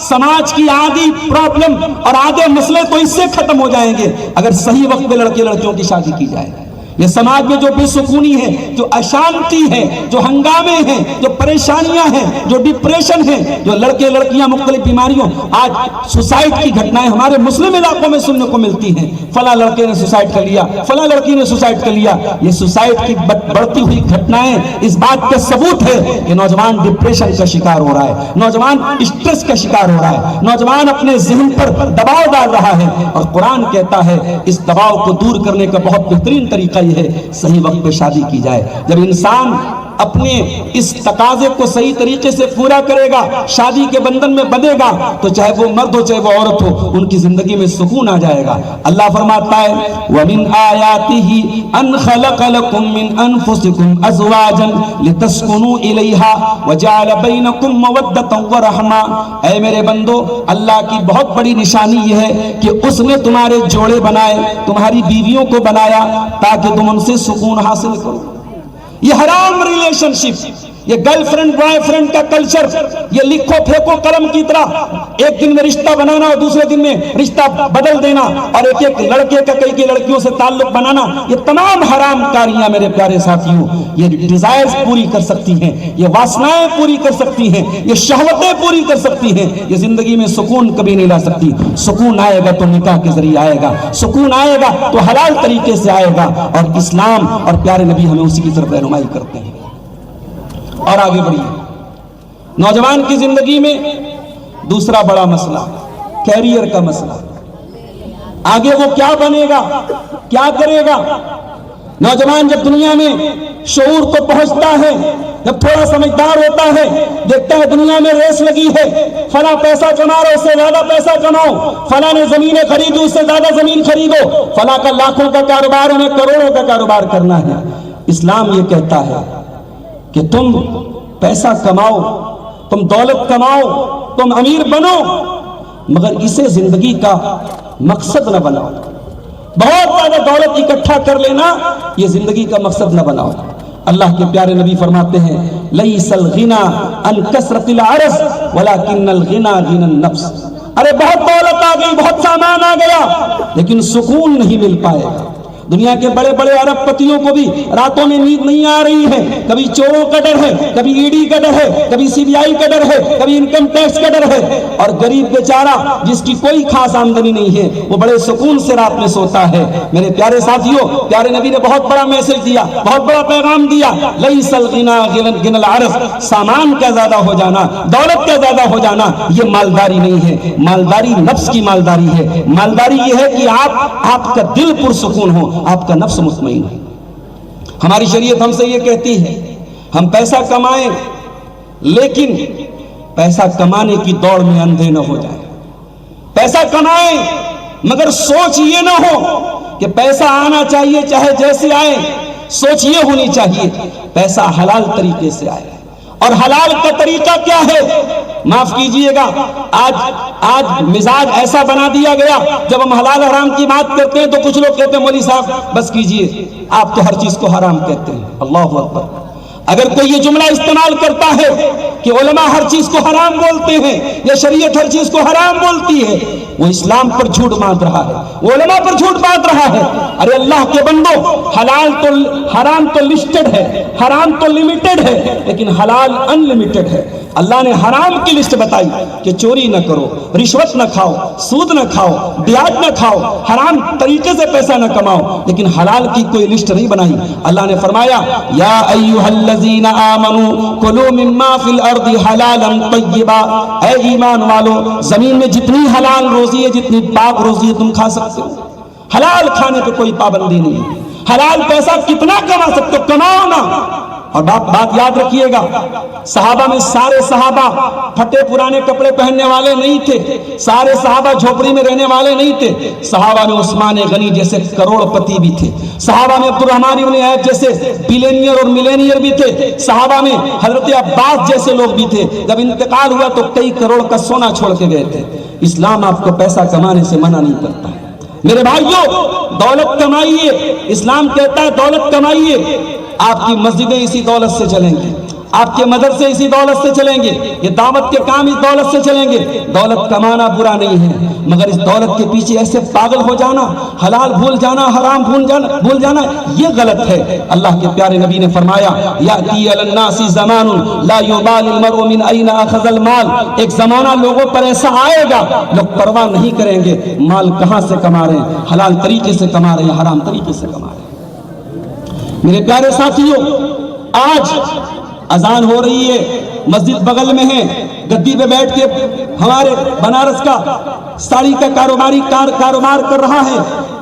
سماج کی آدھی پرابلم اور آدھے مسئلے تو اس سے ختم ہو جائیں گے اگر صحیح وقت پہ لڑکے لڑکیوں کی شادی کی جائے. یہ سماج میں جو بے سکونی ہے، جو اشانتی ہے، جو ہنگامے ہیں، جو پریشانیاں ہیں، جو ڈپریشن ہیں، جو لڑکے لڑکیاں مختلف بیماریوں، آج سوسائڈ کی گھٹنائیں ہمارے مسلم علاقوں میں سننے کو ملتی ہیں. فلاں لڑکے نے سوسائڈ کر لیا، فلاں لڑکی نے سوسائڈ کر لیا. یہ سوسائڈ کی بڑھتی ہوئی گھٹنائیں اس بات کا ثبوت ہے کہ نوجوان ڈپریشن کا شکار ہو رہا ہے، نوجوان اسٹریس کا شکار ہو رہا ہے، نوجوان اپنے ذہن پر دباؤ ڈال رہا ہے. اور قرآن کہتا ہے اس دباؤ کو دور کرنے کا بہت بہترین طریقہ یہ ہے صحیح وقت پہ شادی کی جائے. جب انسان اپنے اس تقاضے کو صحیح طریقے سے پورا کرے گا، شادی کے بندھن میں بندھے گا، تو چاہے وہ مرد ہو چاہے وہ عورت ہو، ان کی زندگی میں سکون آ جائے گا. اللہ فرماتا ہے وَمِنْ آيَاتِهِ أَنْ خَلَقَ لَكُم مِّنْ أَنفُسِكُمْ أَزْوَاجًا لِتَسْكُنُوا إِلَيْهَا وَجَعَلَ بَيْنَكُم مَّوَدَّةً وَرَحْمَةً. اے میرے بندو، اللہ کی بہت بڑی نشانی یہ ہے کہ اس نے تمہارے جوڑے بنائے، تمہاری بیویوں کو بنایا تاکہ تم ان سے سکون حاصل کرو. یہ حرام ریلیشن شپ، یہ گرل فرینڈ بوائے فرینڈ کا کلچر، یہ لکھو پھینکو قلم کی طرح ایک دن میں رشتہ بنانا اور دوسرے دن میں رشتہ بدل دینا، اور ایک ایک لڑکے کا کئی لڑکیوں سے تعلق بنانا، یہ تمام حرام کاریاں میرے پیارے ساتھیوں یہ ڈیزائرز پوری کر سکتی ہیں، یہ واسنائیں پوری کر سکتی ہیں، یہ شہوتیں پوری کر سکتی ہیں. یہ زندگی میں سکون کبھی نہیں لا سکتی. سکون آئے گا تو نکاح کے ذریعے آئے گا، سکون آئے گا تو حلال طریقے سے آئے گا، اور اسلام اور پیارے نبی ہمیں اسی کی طرف رہنمائی کرتے ہیں. اور آگے بڑھیے. نوجوان کی زندگی میں دوسرا بڑا مسئلہ کیریئر کا مسئلہ. آگے وہ کیا بنے گا، کیا کرے گا. نوجوان جب دنیا میں شعور کو پہنچتا ہے، جب تھوڑا سمجھدار ہوتا ہے، دیکھتا ہے دنیا میں ریس لگی ہے، فلاں پیسہ کما رہا اس سے زیادہ پیسہ کماؤ، فلاں نے زمینیں خریدو اس سے زیادہ زمین خریدو، فلاں کا لاکھوں کا کاروبار انہیں کروڑوں کا کاروبار کرنا ہے. اسلام یہ کہتا ہے کہ تم پیسہ کماؤ، تم دولت کماؤ، تم امیر بنو، مگر اسے زندگی کا مقصد نہ بناؤ. بہت زیادہ دولت اکٹھا کر لینا یہ زندگی کا مقصد نہ بناؤ. اللہ کے پیارے نبی فرماتے ہیں لیس الغنى عن کثرت العرض ولكن الغنى غنى النفس. ارے بہت دولت آ گئی، بہت سامان آ گیا، لیکن سکون نہیں مل پائے گا. دنیا کے بڑے بڑے ارب پتیوں کو بھی راتوں میں نیند نہیں آ رہی ہے. کبھی چوروں کا ڈر ہے، کبھی ای ڈی کا ڈر ہے، کبھی سی بی آئی کا ڈر ہے، کبھی انکم ٹیکس کا ڈر ہے. اور غریب بیچارہ جس کی کوئی خاص آمدنی نہیں ہے وہ بڑے سکون سے رات میں سوتا ہے. میرے پیارے ساتھیوں، پیارے نبی نے بہت بڑا میسج دیا، بہت بڑا پیغام دیا. لیس الغنى غنى العرض. سامان کا زیادہ ہو جانا، دولت کا زیادہ ہو جانا یہ مالداری نہیں ہے. مالداری نفس کی مالداری ہے. مالداری یہ ہے کہ آپ کا دل پرسکون ہو، آپ کا نفس مطمئن ہے. ہماری شریعت ہم سے یہ کہتی ہے ہم پیسہ کمائیں، لیکن پیسہ کمانے کی دوڑ میں اندھے نہ ہو جائیں. پیسہ کمائیں مگر سوچ یہ نہ ہو کہ پیسہ آنا چاہیے چاہے جیسے آئے. سوچ یہ ہونی چاہیے پیسہ حلال طریقے سے آئے. اور حلال کا طریقہ کیا ہے؟ معاف کیجئے گا، آج مزاج ایسا بنا دیا گیا جب ہم حلال حرام کی بات کرتے ہیں تو کچھ لوگ کہتے ہیں مولوی صاحب بس کیجئے، آپ تو ہر چیز کو حرام کہتے ہیں. اللہ اکبر. اگر کوئی یہ جملہ استعمال کرتا ہے کہ علماء ہر چیز کو حرام بولتے ہیں یا شریعت ہر چیز کو حرام بولتی ہے، وہ اسلام پر جھوٹ باندھ رہا ہے، وہ علماء پر جھوٹ باندھ رہا ہے۔ ارے اللہ کے بندو، حرام تو لسٹڈ ہے، حرام تو لمیٹڈ ہے، لیکن حلال ان لمیٹڈ ہے۔ اللہ نے حرام کی لسٹ بتائی کہ چوری نہ کرو، رشوت نہ کھاؤ، سود نہ کھاؤ، بیاج نہ کھاؤ، حرام طریقے سے پیسہ نہ کماؤ، لیکن حلال کی کوئی لسٹ نہیں بنائی۔ اللہ نے فرمایا یا ایھا الذین آمنوا کلوا مما فی الارض حلالا طیبا، اے ایمان والو، زمین میں جتنی حلال روزی ہے، جتنی پاک روزی ہے، تم کھا سکتے ہو۔ حلال کھانے پہ کوئی پابندی نہیں ہے۔ حلال پیسہ کتنا کما سکتے ہو، کماؤ نا۔ اور بات یاد رکھیے گا، صحابہ میں سارے صحابہ پھٹے پرانے کپڑے پہننے والے نہیں تھے، سارے صحابہ جھوپڑی میں رہنے والے نہیں تھے۔ صحابہ میں عثمان غنی جیسے کروڑ پتی بھی تھے، صحابہ میں عبد الرحمن بن عوف جیسے بلینئر اور ملینئر بھی تھے، صحابہ میں حضرت عباس جیسے لوگ بھی تھے۔ جب انتقال ہوا تو کئی کروڑ کا سونا چھوڑ کے گئے تھے۔ اسلام آپ کو پیسہ کمانے سے منع نہیں کرتا ہے۔ میرے بھائیوں، دولت کمائیے، اسلام کہتا ہے دولت کمائیے۔ آپ کی مسجدیں اسی دولت سے چلیں گی، آپ کے مدرسے اسی دولت سے چلیں گے، یہ دعوت کے کام اس دولت سے چلیں گے۔ دولت کمانا برا نہیں ہے، مگر اس دولت کے پیچھے ایسے پاگل ہو جانا، حلال بھول جانا، حرام بھول جانا، یہ غلط ہے۔ اللہ کے پیارے نبی نے فرمایا یأتی علی الناس زمان لا یبالی المرء من این اخذ المال، ایک زمانہ لوگوں پر ایسا آئے گا، لوگ پرواہ نہیں کریں گے مال کہاں سے کما رہے ہیں، حلال طریقے سے کما رہے ہیں، حرام طریقے سے کما رہے ہیں۔ میرے پیارے ساتھیوں، آج اذان ہو رہی ہے، مسجد بغل میں ہے، گدی پہ بیٹھ کے ہمارے بنارس کا ساڑی کا کاروبار کر رہا ہے،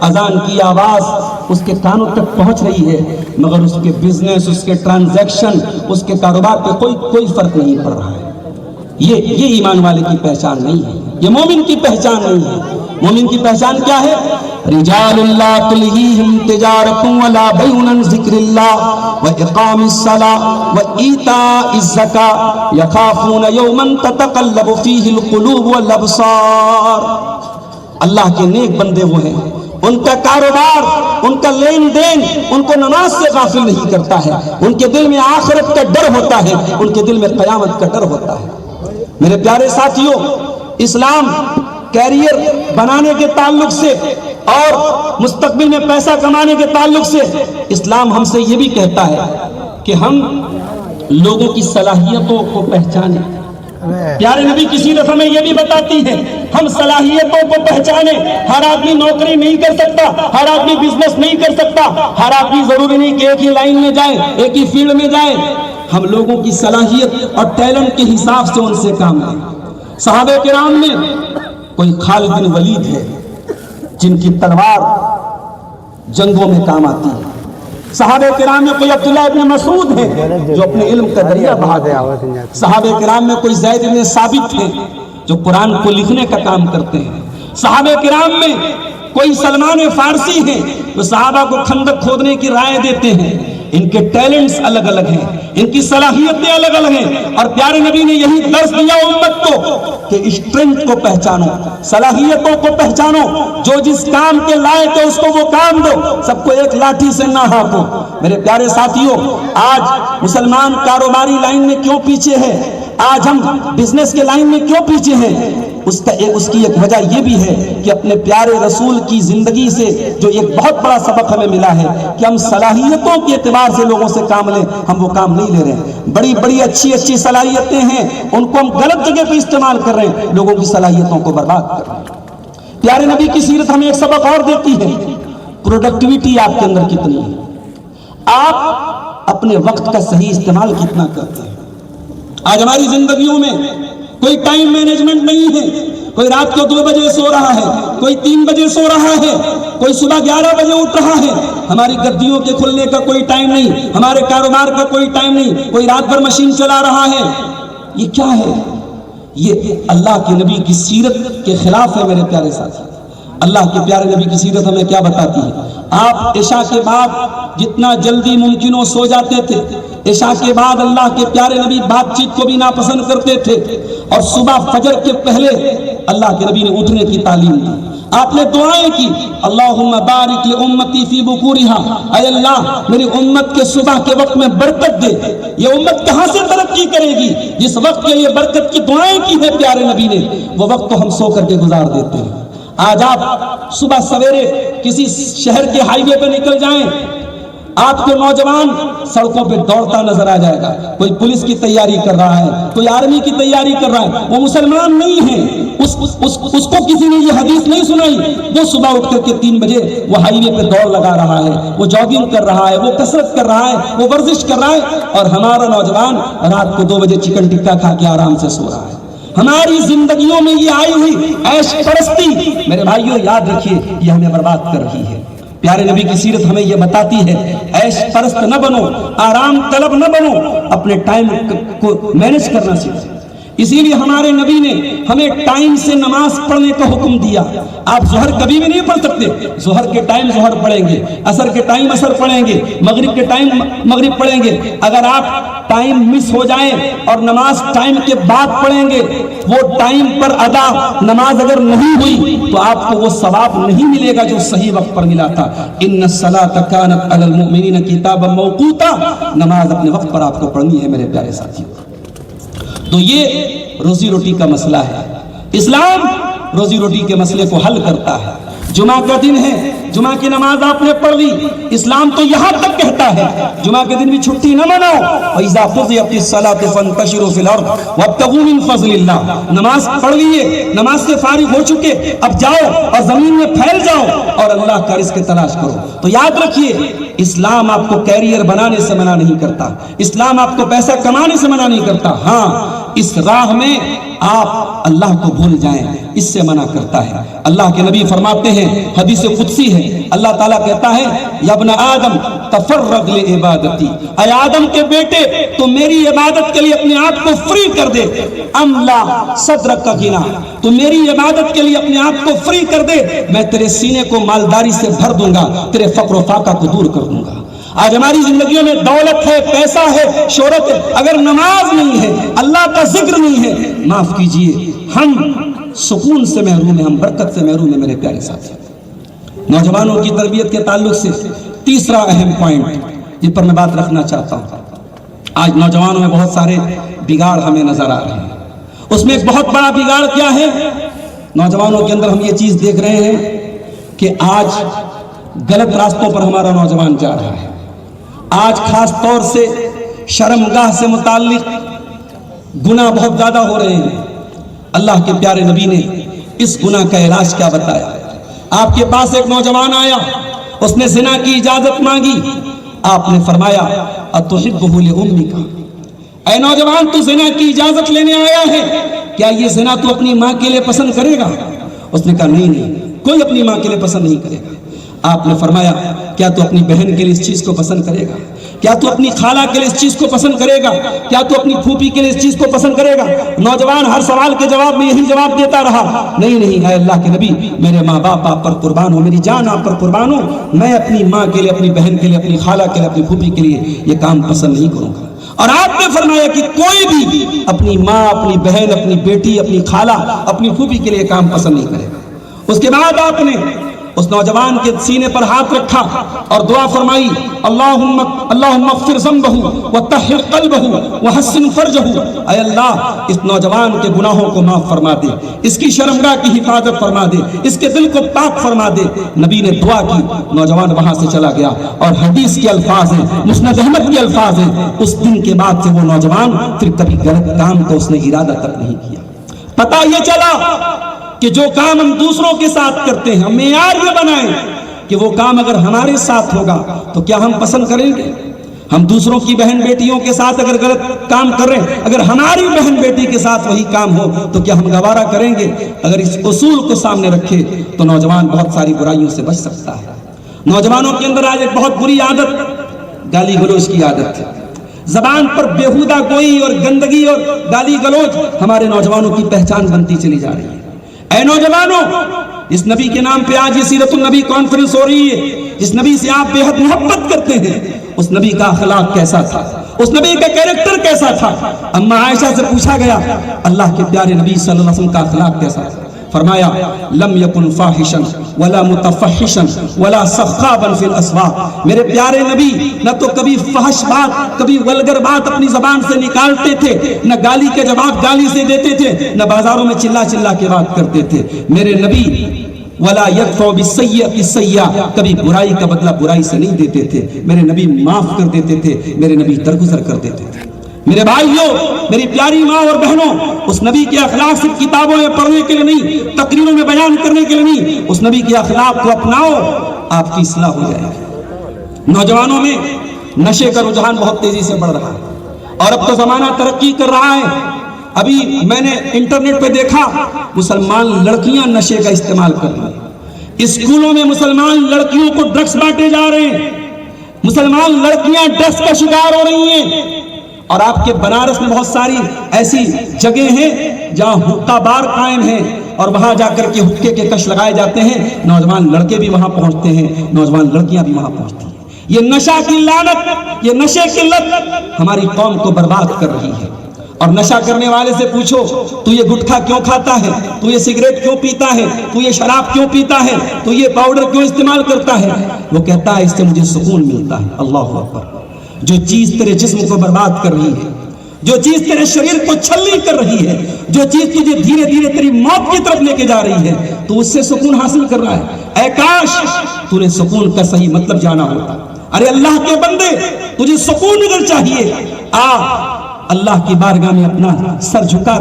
اذان کی آواز اس کے کانوں تک پہنچ رہی ہے، مگر اس کے بزنس، اس کے ٹرانزیکشن، اس کے کاروبار پہ کوئی فرق نہیں پڑ رہا ہے۔ یہ ایمان والے کی پہچان نہیں ہے، یہ مومن کی پہچان نہیں ہے۔ مومن کی پہچان کیا ہے؟ رجال لا تلہیہم تجارت ولا بیع عن ذکر اللہ واقام الصلاۃ وایتاء الزکاۃ یخافون یوما تتقلب فیہ القلوب والابصار۔ اللہ کے نیک بندے وہ ہیں، ان کا کاروبار، ان کا لین دین ان کو نماز سے غافل نہیں کرتا ہے، ان کے دل میں آخرت کا ڈر ہوتا ہے، ان کے دل میں قیامت کا ڈر ہوتا ہے۔ میرے پیارے ساتھیوں، اسلام کیریئر بنانے کے تعلق سے اور مستقبل میں پیسہ کمانے کے تعلق سے اسلام ہم سے یہ بھی کہتا ہے کہ ہم لوگوں کی صلاحیتوں کو پہچانیں۔ پیارے نبی کی سیرت ہمیں یہ بھی بتاتی ہے ہم صلاحیتوں کو پہچانیں۔ ہر آدمی نوکری نہیں کر سکتا، ہر آدمی بزنس نہیں کر سکتا، ہر آدمی ضروری نہیں کہ ایک ہی لائن میں جائے، ایک ہی فیلڈ میں جائے۔ ہم لوگوں کی صلاحیت اور ٹیلنٹ کے حساب سے ان سے کام لیں۔ صحابہ کرام میں کوئی خالد بن ولید ہے جن کی تلوار جنگوں میں کام آتی ہے۔ صحابہ کرام میں کوئی عبداللہ ابن مسعود ہے جو اپنے علم کا دریا بہاتے ہیں۔ صحابہ کرام میں کوئی زید بن ثابت ہے جو قرآن کو لکھنے کا کام کرتے ہیں۔ صحابہ کرام میں کوئی سلمان فارسی ہے جو صحابہ کو خندق کھودنے کی رائے دیتے ہیں۔ ان کے ٹیلنٹس الگ الگ ہیں، ان کی صلاحیتیں الگ الگ ہیں، اور پیارے نبی نے یہی درس دیا امت کو کہ اسٹرینتھ کو پہچانو، صلاحیتوں کو پہچانو، جو جس کام کے لائق ہے اس کو وہ کام دو، سب کو ایک لاٹھی سے نہ ہانکو۔ میرے پیارے ساتھیوں، آج مسلمان کاروباری لائن میں کیوں پیچھے ہے، آج ہم بزنس کے لائن میں کیوں پیچھے ہیں، اس کی ایک وجہ یہ بھی ہے کہ اپنے پیارے رسول کی زندگی سے جو ایک بہت بڑا سبق ہمیں ملا ہے کہ ہم صلاحیتوں کے اعتبار سے لوگوں سے کام لیں، ہم وہ کام نہیں لے رہے ہیں۔ بڑی بڑی اچھی صلاحیتیں ہیں، ان کو ہم غلط جگہ پہ استعمال کر رہے ہیں، لوگوں کی صلاحیتوں کو برباد کر رہے ہیں۔ پیارے نبی کی سیرت ہمیں ایک سبق اور دیتی ہے، پروڈکٹیوٹی آپ کے اندر کتنی ہے، آپ اپنے وقت کا صحیح استعمال کتنا کرتے ہیں۔ آج ہماری زندگیوں میں کوئی ٹائم مینجمنٹ نہیں ہے، کوئی رات کو 2 بجے سو رہا ہے، کوئی 3 بجے سو رہا ہے، کوئی صبح 11 بجے اٹھ رہا ہے۔ ہماری گدیوں کے کھلنے کا کوئی ٹائم نہیں، ہمارے کاروبار کا کوئی ٹائم نہیں، کوئی رات بھر مشین چلا رہا ہے۔ یہ کیا ہے؟ یہ اللہ کے نبی کی سیرت کے خلاف ہے میرے پیارے ساتھی۔ اللہ کے پیارے نبی کی سیرت ہمیں کیا بتاتی ہے؟ آپ عشاء کے بعد جتنا جلدی ممکن ہو سو جاتے تھے. عشاء کے بعد اللہ کے پیارے نبی بات چیت کو بھی ناپسند کرتے تھے, اور صبح فجر کے پہلے اللہ کے نبی نے اٹھنے کی تعلیم دی. آپ نے دعائیں کی, اللہم بارک لامتی فی بکورہا, اے اللہ میری امت کے صبح کے وقت میں برکت دے. یہ امت کہاں سے ترقی کرے گی جس وقت کے لیے برکت کی دعائیں کی ہے پیارے نبی نے, وہ وقت تو ہم سو کر کے گزار دیتے ہیں. آج آپ صبح سویرے کسی شہر کے ہائی وے پہ نکل جائیں, آپ کو نوجوان سڑکوں پہ دوڑتا نظر آ جائے گا. کوئی پولیس کی تیاری کر رہا ہے, کوئی آرمی کی تیاری کر رہا ہے. وہ مسلمان نہیں ہے, اس کو کسی نے یہ حدیث نہیں سنائی. وہ صبح اٹھ کر کے 3 بجے وہ ہائی وے پہ دوڑ لگا رہا ہے, وہ جاگنگ کر رہا ہے, وہ کسرت کر رہا ہے, وہ ورزش کر رہا ہے. اور ہمارا نوجوان رات کو 2 بجے چکن ٹکا کھا کے آرام سے سو رہا ہے. ہماری زندگیوں میں یہ آئی ہوئی عیش پرستی, میرے بھائیوں یاد رکھیے, یہ ہمیں برباد کر رہی ہے. پیارے نبی کی سیرت ہمیں یہ بتاتی ہے, عیش پرست نہ بنو, آرام طلب نہ بنو, اپنے ٹائم کو مینج کرنا سیکھو. اسی لیے ہمارے نبی نے ہمیں ٹائم سے نماز پڑھنے کا حکم دیا. آپ ظہر کبھی بھی نہیں پڑھ سکتے, ظہر کے ٹائم ظہر پڑھیں گے, عصر کے ٹائم عصر پڑھیں گے, مغرب کے ٹائم مغرب پڑھیں گے. اگر آپ ٹائم مس ہو جائیں اور نماز ٹائم کے بعد پڑھیں گے, وہ ٹائم پر ادا نماز اگر نہیں ہوئی تو آپ کو وہ ثواب نہیں ملے گا جو صحیح وقت پر ملا تھا. ان الصلاۃ کانت علی المؤمنین کتابا موقوتا, نماز اپنے وقت پر آپ کو پڑھنی ہے میرے پیارے ساتھیوں. تو یہ روزی روٹی کا مسئلہ ہے. اسلام روزی روٹی کے مسئلے کو حل کرتا ہے. جمعہ کا دن ہے, جمعہ کی نماز آپ نے پڑھ لی, اسلام تو یہاں تک کہتا ہے جمعہ کے دن بھی چھٹی نہ مناؤ. وَإِذَا قُضِيَتِ الصَّلَاةُ فَانتَشِرُوا فِي الْأَرْضِ وَابْتَغُوا مِن فَضْلِ اللَّهِ. نماز پڑھ لیے, نماز سے فارغ ہو چکے, اب جاؤ اور زمین میں پھیل جاؤ اور اللہ کا رزق تلاش کرو. تو یاد رکھیے, اسلام آپ کو کیریئر بنانے سے منع نہیں کرتا, اسلام آپ کو پیسہ کمانے سے منع نہیں کرتا. ہاں, اس راہ میں آپ اللہ کو بھول جائیں, اس سے منع کرتا ہے. اللہ کے نبی فرماتے ہیں, حدیث قدسی ہے, اللہ تعالیٰ کہتا ہے, یا ابن آدم تفرغ لعبادتی, اے آدم کے بیٹے تو میری عبادت کے لیے اپنے آپ کو فری کر دے. املا صدرک کا غنا, تو میری عبادت کے لیے اپنے آپ کو فری کر دے, میں تیرے سینے کو مالداری سے بھر دوں گا, تیرے فقر و فاقہ کو دور کر دوں گا. آج ہماری زندگیوں میں دولت ہے, پیسہ ہے, شہرت ہے, اگر نماز نہیں ہے, اللہ کا ذکر نہیں ہے, معاف کیجئے, ہم سکون سے محروم ہیں, ہم برکت سے محروم ہیں میرے پیارے ساتھی. نوجوانوں کی تربیت کے تعلق سے تیسرا اہم پوائنٹ جس پر میں بات رکھنا چاہتا ہوں, آج نوجوانوں میں بہت سارے بگاڑ ہمیں نظر آ رہے ہیں. اس میں ایک بہت بڑا بگاڑ کیا ہے؟ نوجوانوں کے اندر ہم یہ چیز دیکھ رہے ہیں کہ آج غلط راستوں پر ہمارا نوجوان جا رہا ہے. آج خاص طور سے شرمگاہ سے متعلق گناہ بہت زیادہ ہو رہے ہیں. اللہ کے پیارے نبی نے اس گناہ کا علاج کیا بتایا؟ آپ کے پاس ایک نوجوان آیا, اس نے زنا کی اجازت مانگی, آپ نے فرمایا اتحبہ لامک, اے نوجوان تو زنا کی اجازت لینے آیا ہے, کیا یہ زنا تو اپنی ماں کے لیے پسند کرے گا؟ اس نے کہا نہیں, کوئی اپنی ماں کے لیے پسند نہیں کرے گا. آپ نے فرمایا کیا تو اپنی بہن کے لیے اس چیز کو پسند کرے گا؟ کیا تو اپنی خالہ کے لیے اس چیز کو پسند کرے گا؟ کیا تو اپنی پھوپھی کے لیے اس چیز کو پسند کرے گا؟ نوجوان ہر سوال کے جواب میں یہی جواب دیتا رہا, نہیں, اے اللہ کے نبی, میرے ماں باپ آپ پر قربان ہو, میری جان آپ پر قربان ہو, میں اپنی ماں کے لیے, اپنی بہن کے لیے, اپنی خالہ کے لیے, اپنی پھوپھی کے لیے یہ کام پسند نہیں کروں گا. اور آپ نے فرمایا کہ کوئی بھی اپنی ماں, اپنی بہن, اپنی بیٹی, اپنی خالہ, اپنی پھوپھی کے لیے کام پسند نہیں کرے گا. اس کے بعد آپ نے اس نوجوان کے سینے پر ہاتھ رکھا اور دعا فرمائی, اللہم اغفر ذنبہ وطہر قلبہ وحسن فرجہ, اے اللہ اس نوجوان کے گناہوں کو معاف فرما دے, اس کی شرمگاہ کی حفاظت فرما دے, اس کے دل کو پاک فرما دے. نبی نے دعا کی, نوجوان وہاں سے چلا گیا. اور حدیث کے الفاظ ہیں, مسند احمد کے الفاظ ہیں, اس دن کے بعد سے وہ نوجوان پھر کبھی غلط کام کو اس نے ارادہ تک نہیں کیا. پتہ یہ چلا کہ جو کام ہم دوسروں کے ساتھ کرتے ہیں, ہم معیار یہ بنائیں کہ وہ کام اگر ہمارے ساتھ ہوگا تو کیا ہم پسند کریں گے؟ ہم دوسروں کی بہن بیٹیوں کے ساتھ اگر غلط کام کر رہے ہیں, اگر ہماری بہن بیٹی کے ساتھ وہی کام ہو تو کیا ہم گوارا کریں گے؟ اگر اس اصول کو سامنے رکھے تو نوجوان بہت ساری برائیوں سے بچ سکتا ہے. نوجوانوں کے اندر آج ایک بہت بری عادت گالی گلوچ کی عادت ہے. زبان پر بیہودہ گوئی اور گندگی اور گالی گلوچ ہمارے نوجوانوں کی پہچان بنتی چلی جا رہی ہے. اے نوجوانوں، اس نبی کے نام پہ آج یہ سیرت النبی کانفرنس ہو رہی ہے، جس نبی سے آپ بے حد محبت کرتے ہیں، اس نبی کا اخلاق کیسا تھا، اس نبی کا کیریکٹر کیسا تھا؟ اما عائشہ سے پوچھا گیا اللہ کے پیارے نبی صلی اللہ علیہ وسلم کا اخلاق کیسا تھا؟ فرمایا لم یکن فاحشا ولا متفحشا ولا سخابا فی الاسواق، میرے پیارے نبی نہ تو کبھی فحش بات، کبھی ولگر بات اپنی زبان سے نکالتے تھے، نہ گالی کے جواب گالی سے دیتے تھے، نہ بازاروں میں چلا چلا کے بات کرتے تھے۔ میرے نبی ولا یدفع بالسیئۃ السیئۃ، کبھی برائی کا بدلہ برائی سے نہیں دیتے تھے، میرے نبی معاف کر دیتے تھے، میرے نبی درگزر کر دیتے تھے۔ میرے بھائیوں، میری پیاری ماں اور بہنوں، اس نبی کے اخلاق صرف کتابوں میں پڑھنے کے لیے نہیں، تقریروں میں بیان کرنے کے لیے نہیں، اس نبی کے اخلاق کو اپناؤ، آپ کی اصلاح ہو جائے گی۔ نوجوانوں میں نشے کا رجحان بہت تیزی سے بڑھ رہا ہے، اور اب تو زمانہ ترقی کر رہا ہے۔ ابھی میں نے انٹرنیٹ پہ دیکھا مسلمان لڑکیاں نشے کا استعمال کر رہی ہیں، اسکولوں میں مسلمان لڑکیوں کو ڈرگس بانٹے جا رہے ہیں، مسلمان لڑکیاں ڈرگس کا شکار ہو رہی ہیں۔ اور آپ کے بنارس میں بہت ساری ایسی جگہ ہیں جہاں حقہ بار قائم ہیں، اور وہاں جا کر کے حقے کے کش لگائے جاتے ہیں، نوجوان لڑکے بھی وہاں پہنچتے ہیں، نوجوان لڑکیاں بھی وہاں پہنچتی ہیں۔ یہ نشہ کی لعنت، یہ نشے کی لت ہماری قوم کو برباد کر رہی ہے۔ اور نشہ کرنے والے سے پوچھو تو یہ گٹکھا کیوں کھاتا ہے، تو یہ سگریٹ کیوں پیتا ہے، تو یہ شراب کیوں پیتا ہے، تو یہ پاؤڈر کیوں استعمال کرتا ہے؟ وہ کہتا ہے اس سے مجھے سکون ملتا ہے۔ اللہ اکبر! جو چیز تیرے جسم کو برباد کر رہی ہے، جو چیز تیرے شریر کو چھلنی کر رہی ہے، جو چیز تجھے دھیرے دھیرے تیری موت کی طرف لے کے جا رہی ہے، تو اس سے سکون حاصل کر رہا ہے۔ اے کاش تو نے سکون کا صحیح مطلب جانا ہوتا۔ ارے اللہ کے بندے، تجھے سکون اگر چاہیے، آ اللہ کی بارگاہ میں اپنا سر جھکا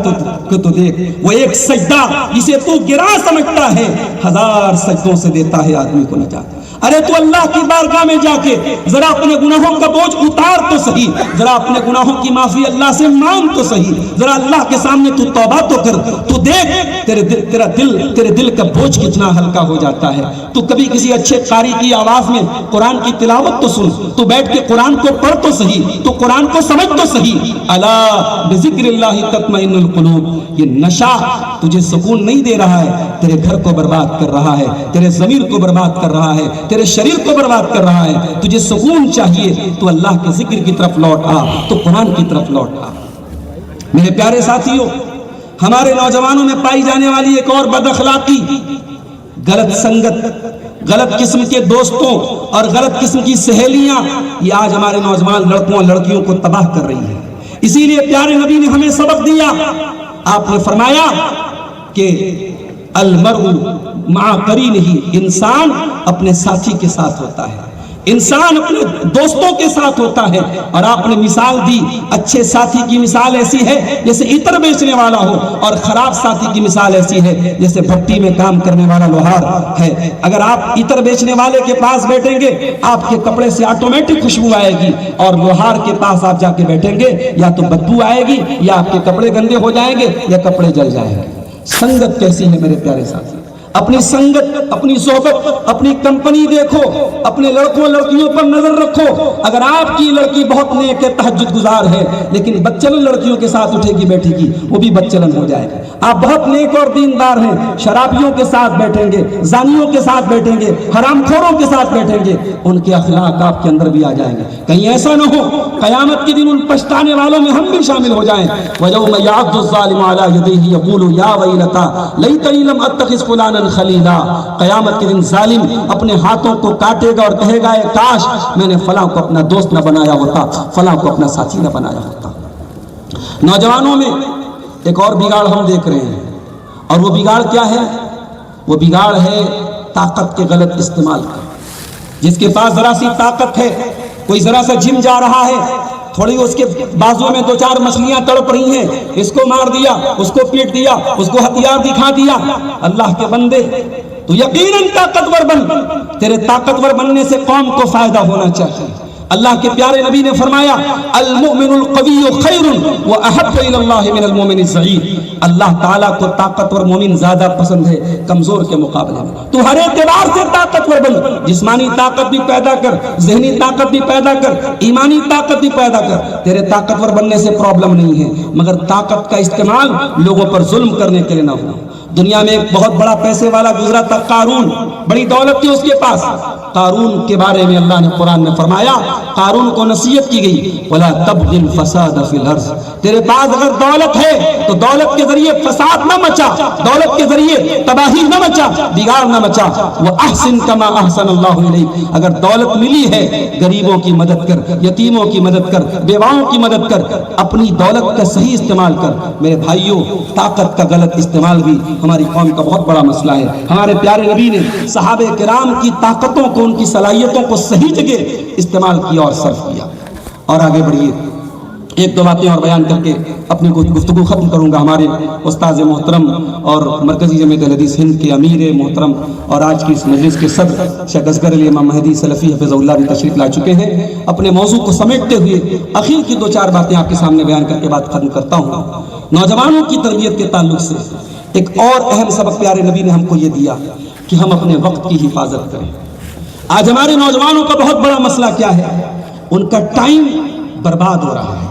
تو دیکھ، وہ ایک سجدہ جسے تو گرا سمجھتا ہے، 1000 سجدوں سے دیتا ہے آدمی کو نجات۔ ارے تو اللہ کی بارگاہ میں جا کے ذرا اپنے گناہوں کا بوجھ اتار تو صحیح، ذرا اپنے گناہوں کی معافی اللہ سے مانگ تو صحیح، ذرا اللہ کے سامنے تو توبہ تو کر، تو دیکھ تیرے دل کا بوجھ کتنا ہلکا ہو جاتا ہے۔ تو کبھی کسی اچھے قاری کی آواز میں قرآن کی تلاوت تو سن، تو بیٹھ کے قرآن کو پڑھ تو صحیح، تو قرآن کو سمجھ تو صحیح۔ الا بذکر اللہ تطمئن القلوب، یہ نشہ تجھے سکون نہیں دے رہا ہے، تیرے گھر کو برباد کر رہا ہے، تیرے ضمیر کو برباد کر رہا ہے، تیرے شریر کو برباد کر رہا ہے۔ تجھے سکون چاہیے تو اللہ کے ذکر کی طرف لوٹ آ، تو قرآن کی طرف لوٹ آ۔ میرے پیارے ساتھیوں، ہمارے نوجوانوں میں پائی جانے والی ایک اور بد اخلاقی، غلط سنگت، غلط قسم کے دوستوں اور غلط قسم کی سہیلیاں، یہ آج ہمارے نوجوان لڑکوں اور لڑکیوں کو تباہ کر رہی ہے۔ اسی لیے پیارے نبی نے ہمیں سبق دیا، آپ نے فرمایا کہ المرء مع قرینہ، انسان اپنے ساتھی کے ساتھ ہوتا ہے، انسان اپنے دوستوں کے ساتھ ہوتا ہے۔ اور آپ نے مثال دی، اچھے ساتھی کی مثال ایسی ہے جیسے عطر بیچنے والا ہو، اور خراب ساتھی کی مثال ایسی ہے جیسے بھٹی میں کام کرنے والا لوہار ہے۔ اگر آپ عطر بیچنے والے کے پاس بیٹھیں گے، آپ کے کپڑے سے آٹومیٹک خوشبو آئے گی، اور لوہار کے پاس آپ جا کے بیٹھیں گے، یا تو بدبو آئے گی، یا آپ کے کپڑے گندے ہو جائیں گے، یا کپڑے جل جائیں گے۔ سنگت کیسی ہے میرے پیارے ساتھی؟ اپنی سنگت، اپنی صحبت، اپنی کمپنی دیکھو، اپنے لڑکوں لڑکیوں پر نظر رکھو۔ اگر آپ کی لڑکی بہت نیک ہے، تہجد گزار ہے، لیکن بدچلن لڑکیوں کے ساتھ اٹھے گی بیٹھے گی، وہ بھی بدچلن ہو جائے گا۔ آپ بہت نیک اور دیندار ہیں، شرابیوں کے ساتھ بیٹھیں گے، زانیوں کے ساتھ بیٹھیں گے، حرام خوروں کے ساتھ بیٹھیں گے، ان کے اخلاق آپ کے اندر بھی آ جائیں گے۔ کہیں ایسا نہ ہو قیامت کے دن ان پچھتانے والوں میں ہم بھی شامل ہو جائیں۔ وَيَوْمَ يَعَضُّ الظَّالِمُ عَلَى يَدَيْهِ يَقُولُ يَا وَيْلَتَىٰ لَيْتَنِي لَمْ أَتَّخِذْ فُلَانًا خَلِيلًا۔ قیامت کے دن ظالم اپنے ہاتھوں کو کاٹے گا اور کہے گا، اے کاش میں نے فلاں کو اپنا دوست نہ بنایا ہوتا، فلاں کو اپنا ساتھی نہ بنایا ہوتا۔ نوجوانوں میں ایک اور بگاڑ ہم دیکھ رہے ہیں، اور وہ بگاڑ کیا ہے؟ وہ بگاڑ ہے طاقت کے غلط استعمال کا۔ جس کے پاس ذرا سی طاقت ہے، کوئی ذرا سا جم جا رہا ہے، تھوڑی اس کے بازو میں 2-4 مچھلیاں تڑپ رہی ہیں، اس کو مار دیا، اس کو پیٹ دیا، اس کو ہتھیار دکھا دیا۔ اللہ کے بندے، تو یقیناً طاقتور بن، تیرے طاقتور بننے سے قوم کو فائدہ ہونا چاہیے۔ اللہ کے پیارے نبی نے فرمایا، المؤمن القوی خیر واحب الی اللہ من المؤمن الضعیف۔ اللہ تعالیٰ کو طاقتور مومن زیادہ پسند ہے کمزور کے مقابلے میں۔ تو ہر اعتبار سے طاقتور بن، جسمانی طاقت بھی پیدا کر، ذہنی طاقت بھی پیدا کر، ایمانی طاقت بھی پیدا کر۔ تیرے طاقتور بننے سے پرابلم نہیں ہے، مگر طاقت کا استعمال لوگوں پر ظلم کرنے کے لیے نہ ہو، دنیا میں ایک بہت بڑا پیسے والا گزرا تھا قارون، بڑی دولت تھی اس کے پاس. قارون کے بارے میں اللہ نے قرآن میں فرمایا، قارون کو نصیحت کی گئی وَلَا تَبْغِ الْفَسَادَ فِي الْأَرْضِ، تیرے پاس اگر دولت ہے تو دولت کے ذریعے فساد نہ مچا، دولت کے ذریعے تباہی نہ مچا، بگاڑ نہ مچا. وَأَحْسِن كَمَا أَحْسَنَ اللَّهُ إِلَيْكَ، اگر دولت ملی ہے غریبوں کی مدد کر، یتیموں کی مدد کر، بیواؤں کی مدد کر، اپنی دولت کا صحیح استعمال کر. میرے بھائیوں، طاقت کا غلط استعمال بھی ہماری قوم کا بہت بڑا مسئلہ ہے. ہمارے پیارے نبی نے صحابہ کرام کی طاقتوں کو، ان کی صلاحیتوں کو صحیح جگہ استعمال کیا اور صرف کیا. اور آگے بڑھیے، ایک دو باتیں اور بیان کر کے اپنی گفتگو ختم کروں گا. ہمارے استاذ محترم اور مرکزی جمعیت اہل حدیث ہند کے امیر محترم اور آج کی اس مجلس کے صدر شیخ اصغر علی امام مہدی سلفی حفظہ اللہ بھی تشریف لا چکے ہیں. اپنے موضوع کو سمیٹتے ہوئے اخیر کی دو چار باتیں آپ کے سامنے بیان کر کے بات ختم کرتا ہوں. نوجوانوں کی تربیت کے تعلق سے ایک اور اہم سبق پیارے نبی نے ہم کو یہ دیا کہ ہم اپنے وقت کی حفاظت کریں. آج ہمارے نوجوانوں کا بہت بڑا مسئلہ کیا ہے؟ ان کا ٹائم برباد ہو رہا ہے.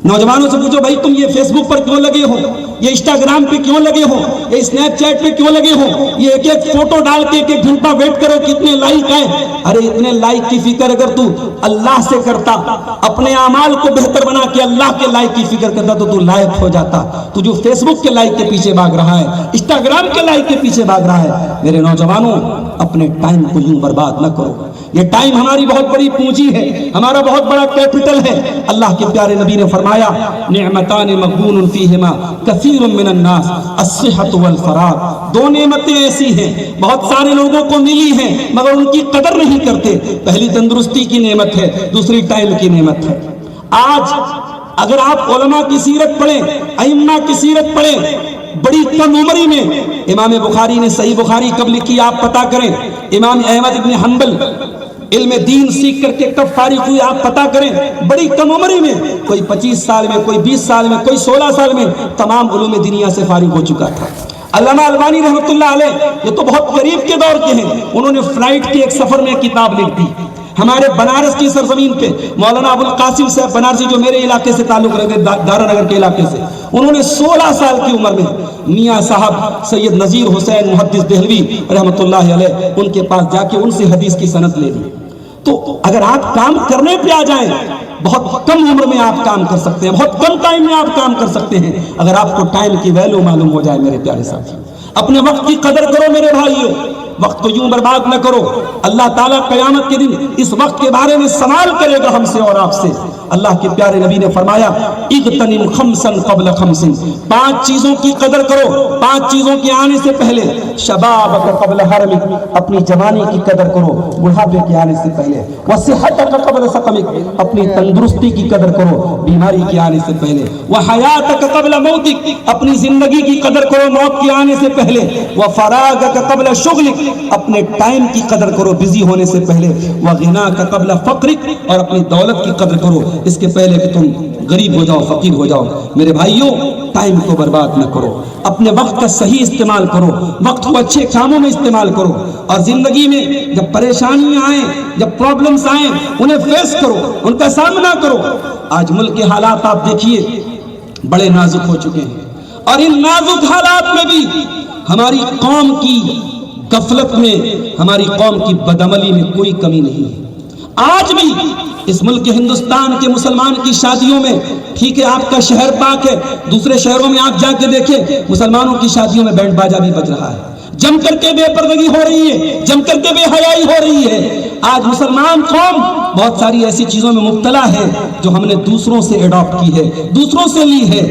نوجوانوں سے پوچھو بھائی تم یہ فیس بک پر کیوں لگے ہو، یہ انسٹاگرام پہ کیوں لگے ہو، یہ اسنیپ چیٹ پہ کیوں لگے ہو، یہ ایک ایک فوٹو ڈال کے ایک ایک گھنٹہ ویٹ کرو کتنے لائک ہیں. ارے اتنے لائک کی فکر اگر تو اللہ سے کرتا، اپنے اعمال کو بہتر بنا کے اللہ کے لائک کی فکر کرتا تو لائک ہو جاتا. تو جو فیس بک کے لائک کے پیچھے بھاگ رہا ہے، انسٹاگرام کے لائک کے پیچھے بھاگ رہا ہے، میرے نوجوانوں اپنے ٹائم کو یوں برباد نہ کرو. یہ ٹائم ہماری بہت بڑی پونجی ہے، ہمارا بہت بڑا کیپٹل ہے. اللہ کے پیارے نبی نے فرمایا نعمتان مغبون فیہما کثیر من الناس الصحت والفراغ، دو نعمتیں ایسی ہیں بہت سارے لوگوں کو ملی ہیں مگر ان کی قدر نہیں کرتے. پہلی تندرستی کی نعمت ہے، دوسری ٹائم کی نعمت ہے. آج اگر آپ علماء کی سیرت پڑھیں، ائمہ کی سیرت پڑھیں، بڑی کم عمری میں امام بخاری نے صحیح بخاری کب لکھی آپ پتہ کریں، امام احمد ابن حنبل علم دین سیکھ کر کے کب فارغ ہوئی آپ پتہ کریں. بڑی کم عمری میں، کوئی 25 سال میں، کوئی 20 سال میں، کوئی 16 سال میں تمام علوم دنیا سے فارغ ہو چکا تھا. علامہ البانی رحمۃ اللہ علیہ یہ تو بہت قریب کے دور کے ہیں، انہوں نے فلائٹ کے ایک سفر میں کتاب لکھ دی. ہمارے بنارس کی سرزمین پہ مولانا ابو القاسم صاحب بنارسی جو میرے علاقے سے تعلق رکھتے دارا نگر کے علاقے سے، انہوں نے 16 سال کی عمر میں میاں صاحب سید نذیر حسین محدث دہلوی رحمۃ اللہ علیہ ان کے پاس جا کے ان سے حدیث کی سند لے لی. تو اگر آپ کام کرنے پہ آ جائیں، بہت کم عمر میں آپ کام کر سکتے ہیں، بہت کم ٹائم میں آپ کام کر سکتے ہیں اگر آپ کو ٹائم کی ویلیو معلوم ہو جائے. میرے پیارے ساتھی، اپنے وقت کی قدر کرو میرے بھائیوں، وقت کو یوں برباد نہ کرو. اللہ تعالیٰ قیامت کے دن اس وقت کے بارے میں سوال کرے گا ہم سے اور آپ سے. اللہ کے پیارے نبی نے فرمایا اغتنم خمسا قبل خمس، 5 چیزوں کی قدر کرو 5 چیزوں کے آنے سے پہلے. شبابک قبل حرمک، اپنی جوانی کی قدر کرو بڑھاپے کے آنے سے پہلے. وصحتک قبل سقمک، اپنی تندرستی کی قدر کرو بیماری کے آنے سے پہلے. وحیاتک قبل موتک، اپنی زندگی کی قدر کرو موت کے آنے سے پہلے. وفراغک قبل شغلک، اپنے ٹائم کی قدر کرو بزی ہونے سے پہلے. وغناک قبل فقرک، اور اپنی دولت کی قدر کرو اس کے پہلے کہ تم غریب ہو جاؤ، فقیر ہو جاؤ. میرے بھائیوں، ٹائم کو برباد نہ کرو، اپنے وقت کا صحیح استعمال کرو، وقت کو اچھے کاموں میں استعمال کرو. اور زندگی میں جب پریشانیاں آئیں، جب پرابلمز آئیں، انہیں فیس کرو، ان کا سامنا کرو. آج ملک کے حالات آپ دیکھیے بڑے نازک ہو چکے ہیں، اور ان نازک حالات میں بھی ہماری قوم کی غفلت میں، ہماری قوم کی بدعملی میں کوئی کمی نہیں ہے. آج بھی اس ملک ہندوستان کے مسلمان کی شادیوں میں، ٹھیک ہے آپ کا شہر پاک ہے، دوسرے شہروں میں آپ جا کے دیکھیں مسلمانوں کی شادیوں میں بینڈ باجا بھی بج رہا ہے، جم کر کے بے پردگی ہو رہی ہے، جم کر کے بے حیائی ہو رہی ہے. آج مسلمان قوم بہت ساری ایسی چیزوں میں مبتلا ہے جو ہم نے دوسروں سے ایڈاپٹ کی ہے، دوسروں سے لی ہے.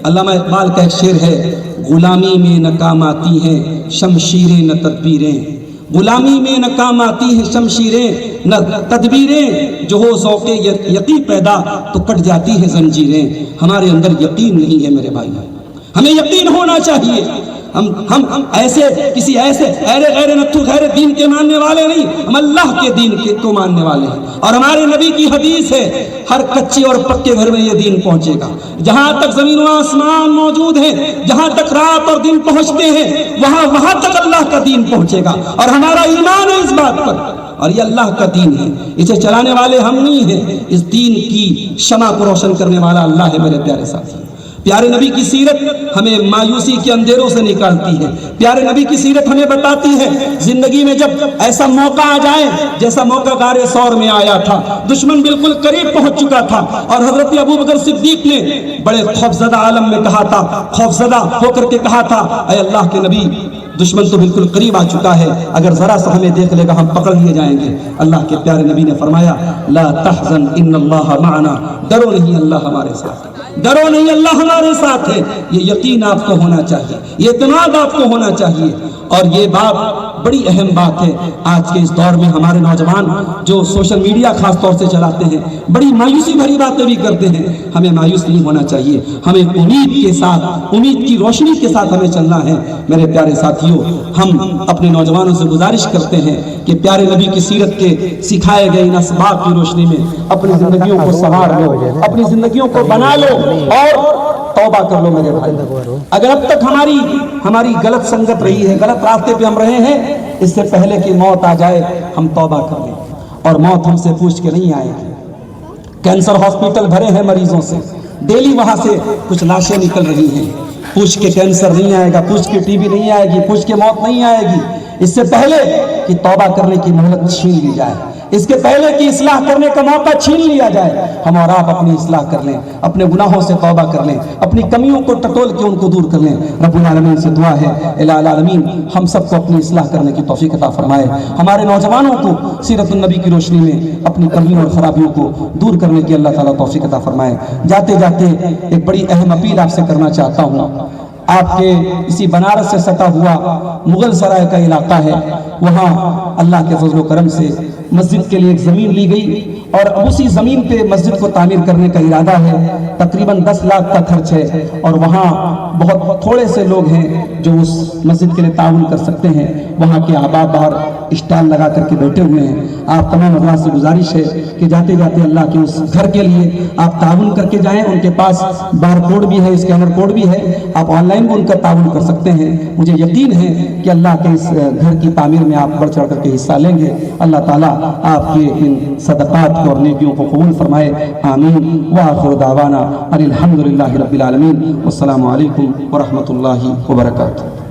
علامہ اقبال کا ایک شعر ہے، غلامی میں نہ کام آتی ہیں شمشیریں نہ تدبیریں، غلامی میں نہ کام آتی ہیں شمشیریں نہ تدبیریں، جو ہو ذوق یقین پیدا تو کٹ جاتی ہیں زنجیریں. ہمارے اندر یقین نہیں ہے میرے بھائی، ہمیں یقین ہونا چاہیے. ہم ایسے کسی ایسے غیر نتھو غیر دین کے ماننے والے نہیں، ہم اللہ کے دین کے کو ماننے والے ہیں. اور ہمارے نبی کی حدیث ہے ہر کچے اور پکے گھر میں یہ دین پہنچے گا. جہاں تک زمین و آسمان موجود ہیں، جہاں تک رات اور دن پہنچتے ہیں، وہاں تک اللہ کا دین پہنچے گا. اور ہمارا ایمان ہے اس بات پر، اور یہ اللہ کا دین ہے، اسے چلانے والے ہم نہیں ہیں. اس دین کی شمع کو روشن کرنے والا اللہ ہے میرے پیارے ساتھی. پیارے نبی کی سیرت ہمیں مایوسی کے اندھیروں سے نکالتی ہے. پیارے نبی کی سیرت ہمیں بتاتی ہے زندگی میں جب ایسا موقع آ جائے جیسا موقع غار ثور میں آیا تھا. دشمن بالکل قریب پہنچ چکا تھا اور حضرت ابوبکر صدیق نے بڑے خوفزدہ عالم میں کہا تھا, خوفزدہ ہو کر کے کہا تھا, اے اللہ کے نبی دشمن تو بالکل قریب آ چکا ہے, اگر ذرا سا ہمیں دیکھ لے گا ہم پکڑ لیے جائیں گے. اللہ کے پیارے نبی نے فرمایا لا تحزن ان اللہ معنا, ڈرو نہیں اللہ ہمارے ساتھ, ڈرو نہیں اللہ ہمارے ساتھ ہے. یہ یقین آپ کو ہونا چاہیے, یہ اعتماد آپ کو ہونا چاہیے. اور یہ بات بڑی اہم بات ہے آج کے اس دور میں. ہمارے نوجوان جو سوشل میڈیا خاص طور سے چلاتے ہیں بڑی مایوسی بھری باتیں بھی کرتے ہیں. ہمیں مایوس نہیں ہونا چاہیے, ہمیں امید کے ساتھ, امید کی روشنی کے ساتھ ہمیں چلنا ہے. میرے پیارے ساتھیوں, ہم اپنے نوجوانوں سے گزارش کرتے ہیں کہ پیارے نبی کی سیرت کے سکھائے گئے ان اسباب کی روشنی میں اپنی زندگیوں کو سنوار لو, اپنی زندگیوں کو بنا لو اور توبہ کر لو میرے بھائی. اگر اب تک ہماری غلط سنگت رہی ہے, غلط راستے پہ ہم رہے ہیں, اس سے پہلے کہ موت آ جائے ہم توبہ کر لیں. اور موت ہم سے پوچھ کے نہیں آئے گی. کینسر ہاسپٹل بھرے ہیں مریضوں سے, ڈیلی وہاں سے کچھ لاشیں نکل رہی ہیں. پوچھ کے کینسر نہیں آئے گا, پوچھ کے ٹی بی نہیں آئے گی, پوچھ کے موت نہیں آئے گی. اس سے پہلے کہ توبہ کرنے کی مہلت چھین لی جائے, اس کے پہلے کہ اصلاح کرنے کا موقع چھین لیا جائے, ہم اور آپ اپنی اصلاح کر لیں, اپنے گناہوں سے توبہ کر لیں, اپنی کمیوں کو ٹٹول کے ان کو دور کر لیں. رب العالمین سے دعا ہے الہ العالمین ہم سب کو اپنی اصلاح کرنے کی توفیق عطا فرمائے. ہمارے نوجوانوں کو سیرت النبی کی روشنی میں اپنی کمیوں اور خرابیوں کو دور کرنے کی اللہ تعالیٰ توفیق عطا فرمائے. جاتے جاتے ایک بڑی اہم اپیل آپ سے کرنا چاہتا ہوں. آپ کے اسی بنارس سے سٹا ہوا مغل سرائے کا علاقہ ہے, وہاں اللہ کے فضل و کرم سے مسجد کے لیے ایک زمین لی گئی اور اسی زمین پہ مسجد کو تعمیر کرنے کا ارادہ ہے. تقریباً 10 لاکھ کا خرچ ہے اور وہاں بہت تھوڑے سے لوگ ہیں جو اس مسجد کے لیے تعاون کر سکتے ہیں. وہاں کے احباب باہر اسٹال لگا کر کے بیٹھے ہوئے ہیں. آپ تمام حضرات سے گزارش ہے کہ جاتے جاتے اللہ کے اس گھر کے لیے آپ تعاون کر کے جائیں. ان کے پاس بار کوڈ بھی ہے, اسکینر کوڈ بھی ہے, آپ آن لائن بھی ان کا تعاون کر سکتے ہیں. مجھے یقین ہے کہ اللہ کے اس گھر کی تعمیر میں آپ بڑھ چڑھ کر کے حصہ لیں گے. اللہ تعالیٰ آپ کے ان صدقات اور نیکیوں کو قبول فرمائے. آمین. وآخر دعوانا ان الحمد للہ رب العالمین. والسلام علیکم ورحمۃ اللہ وبرکاتہ.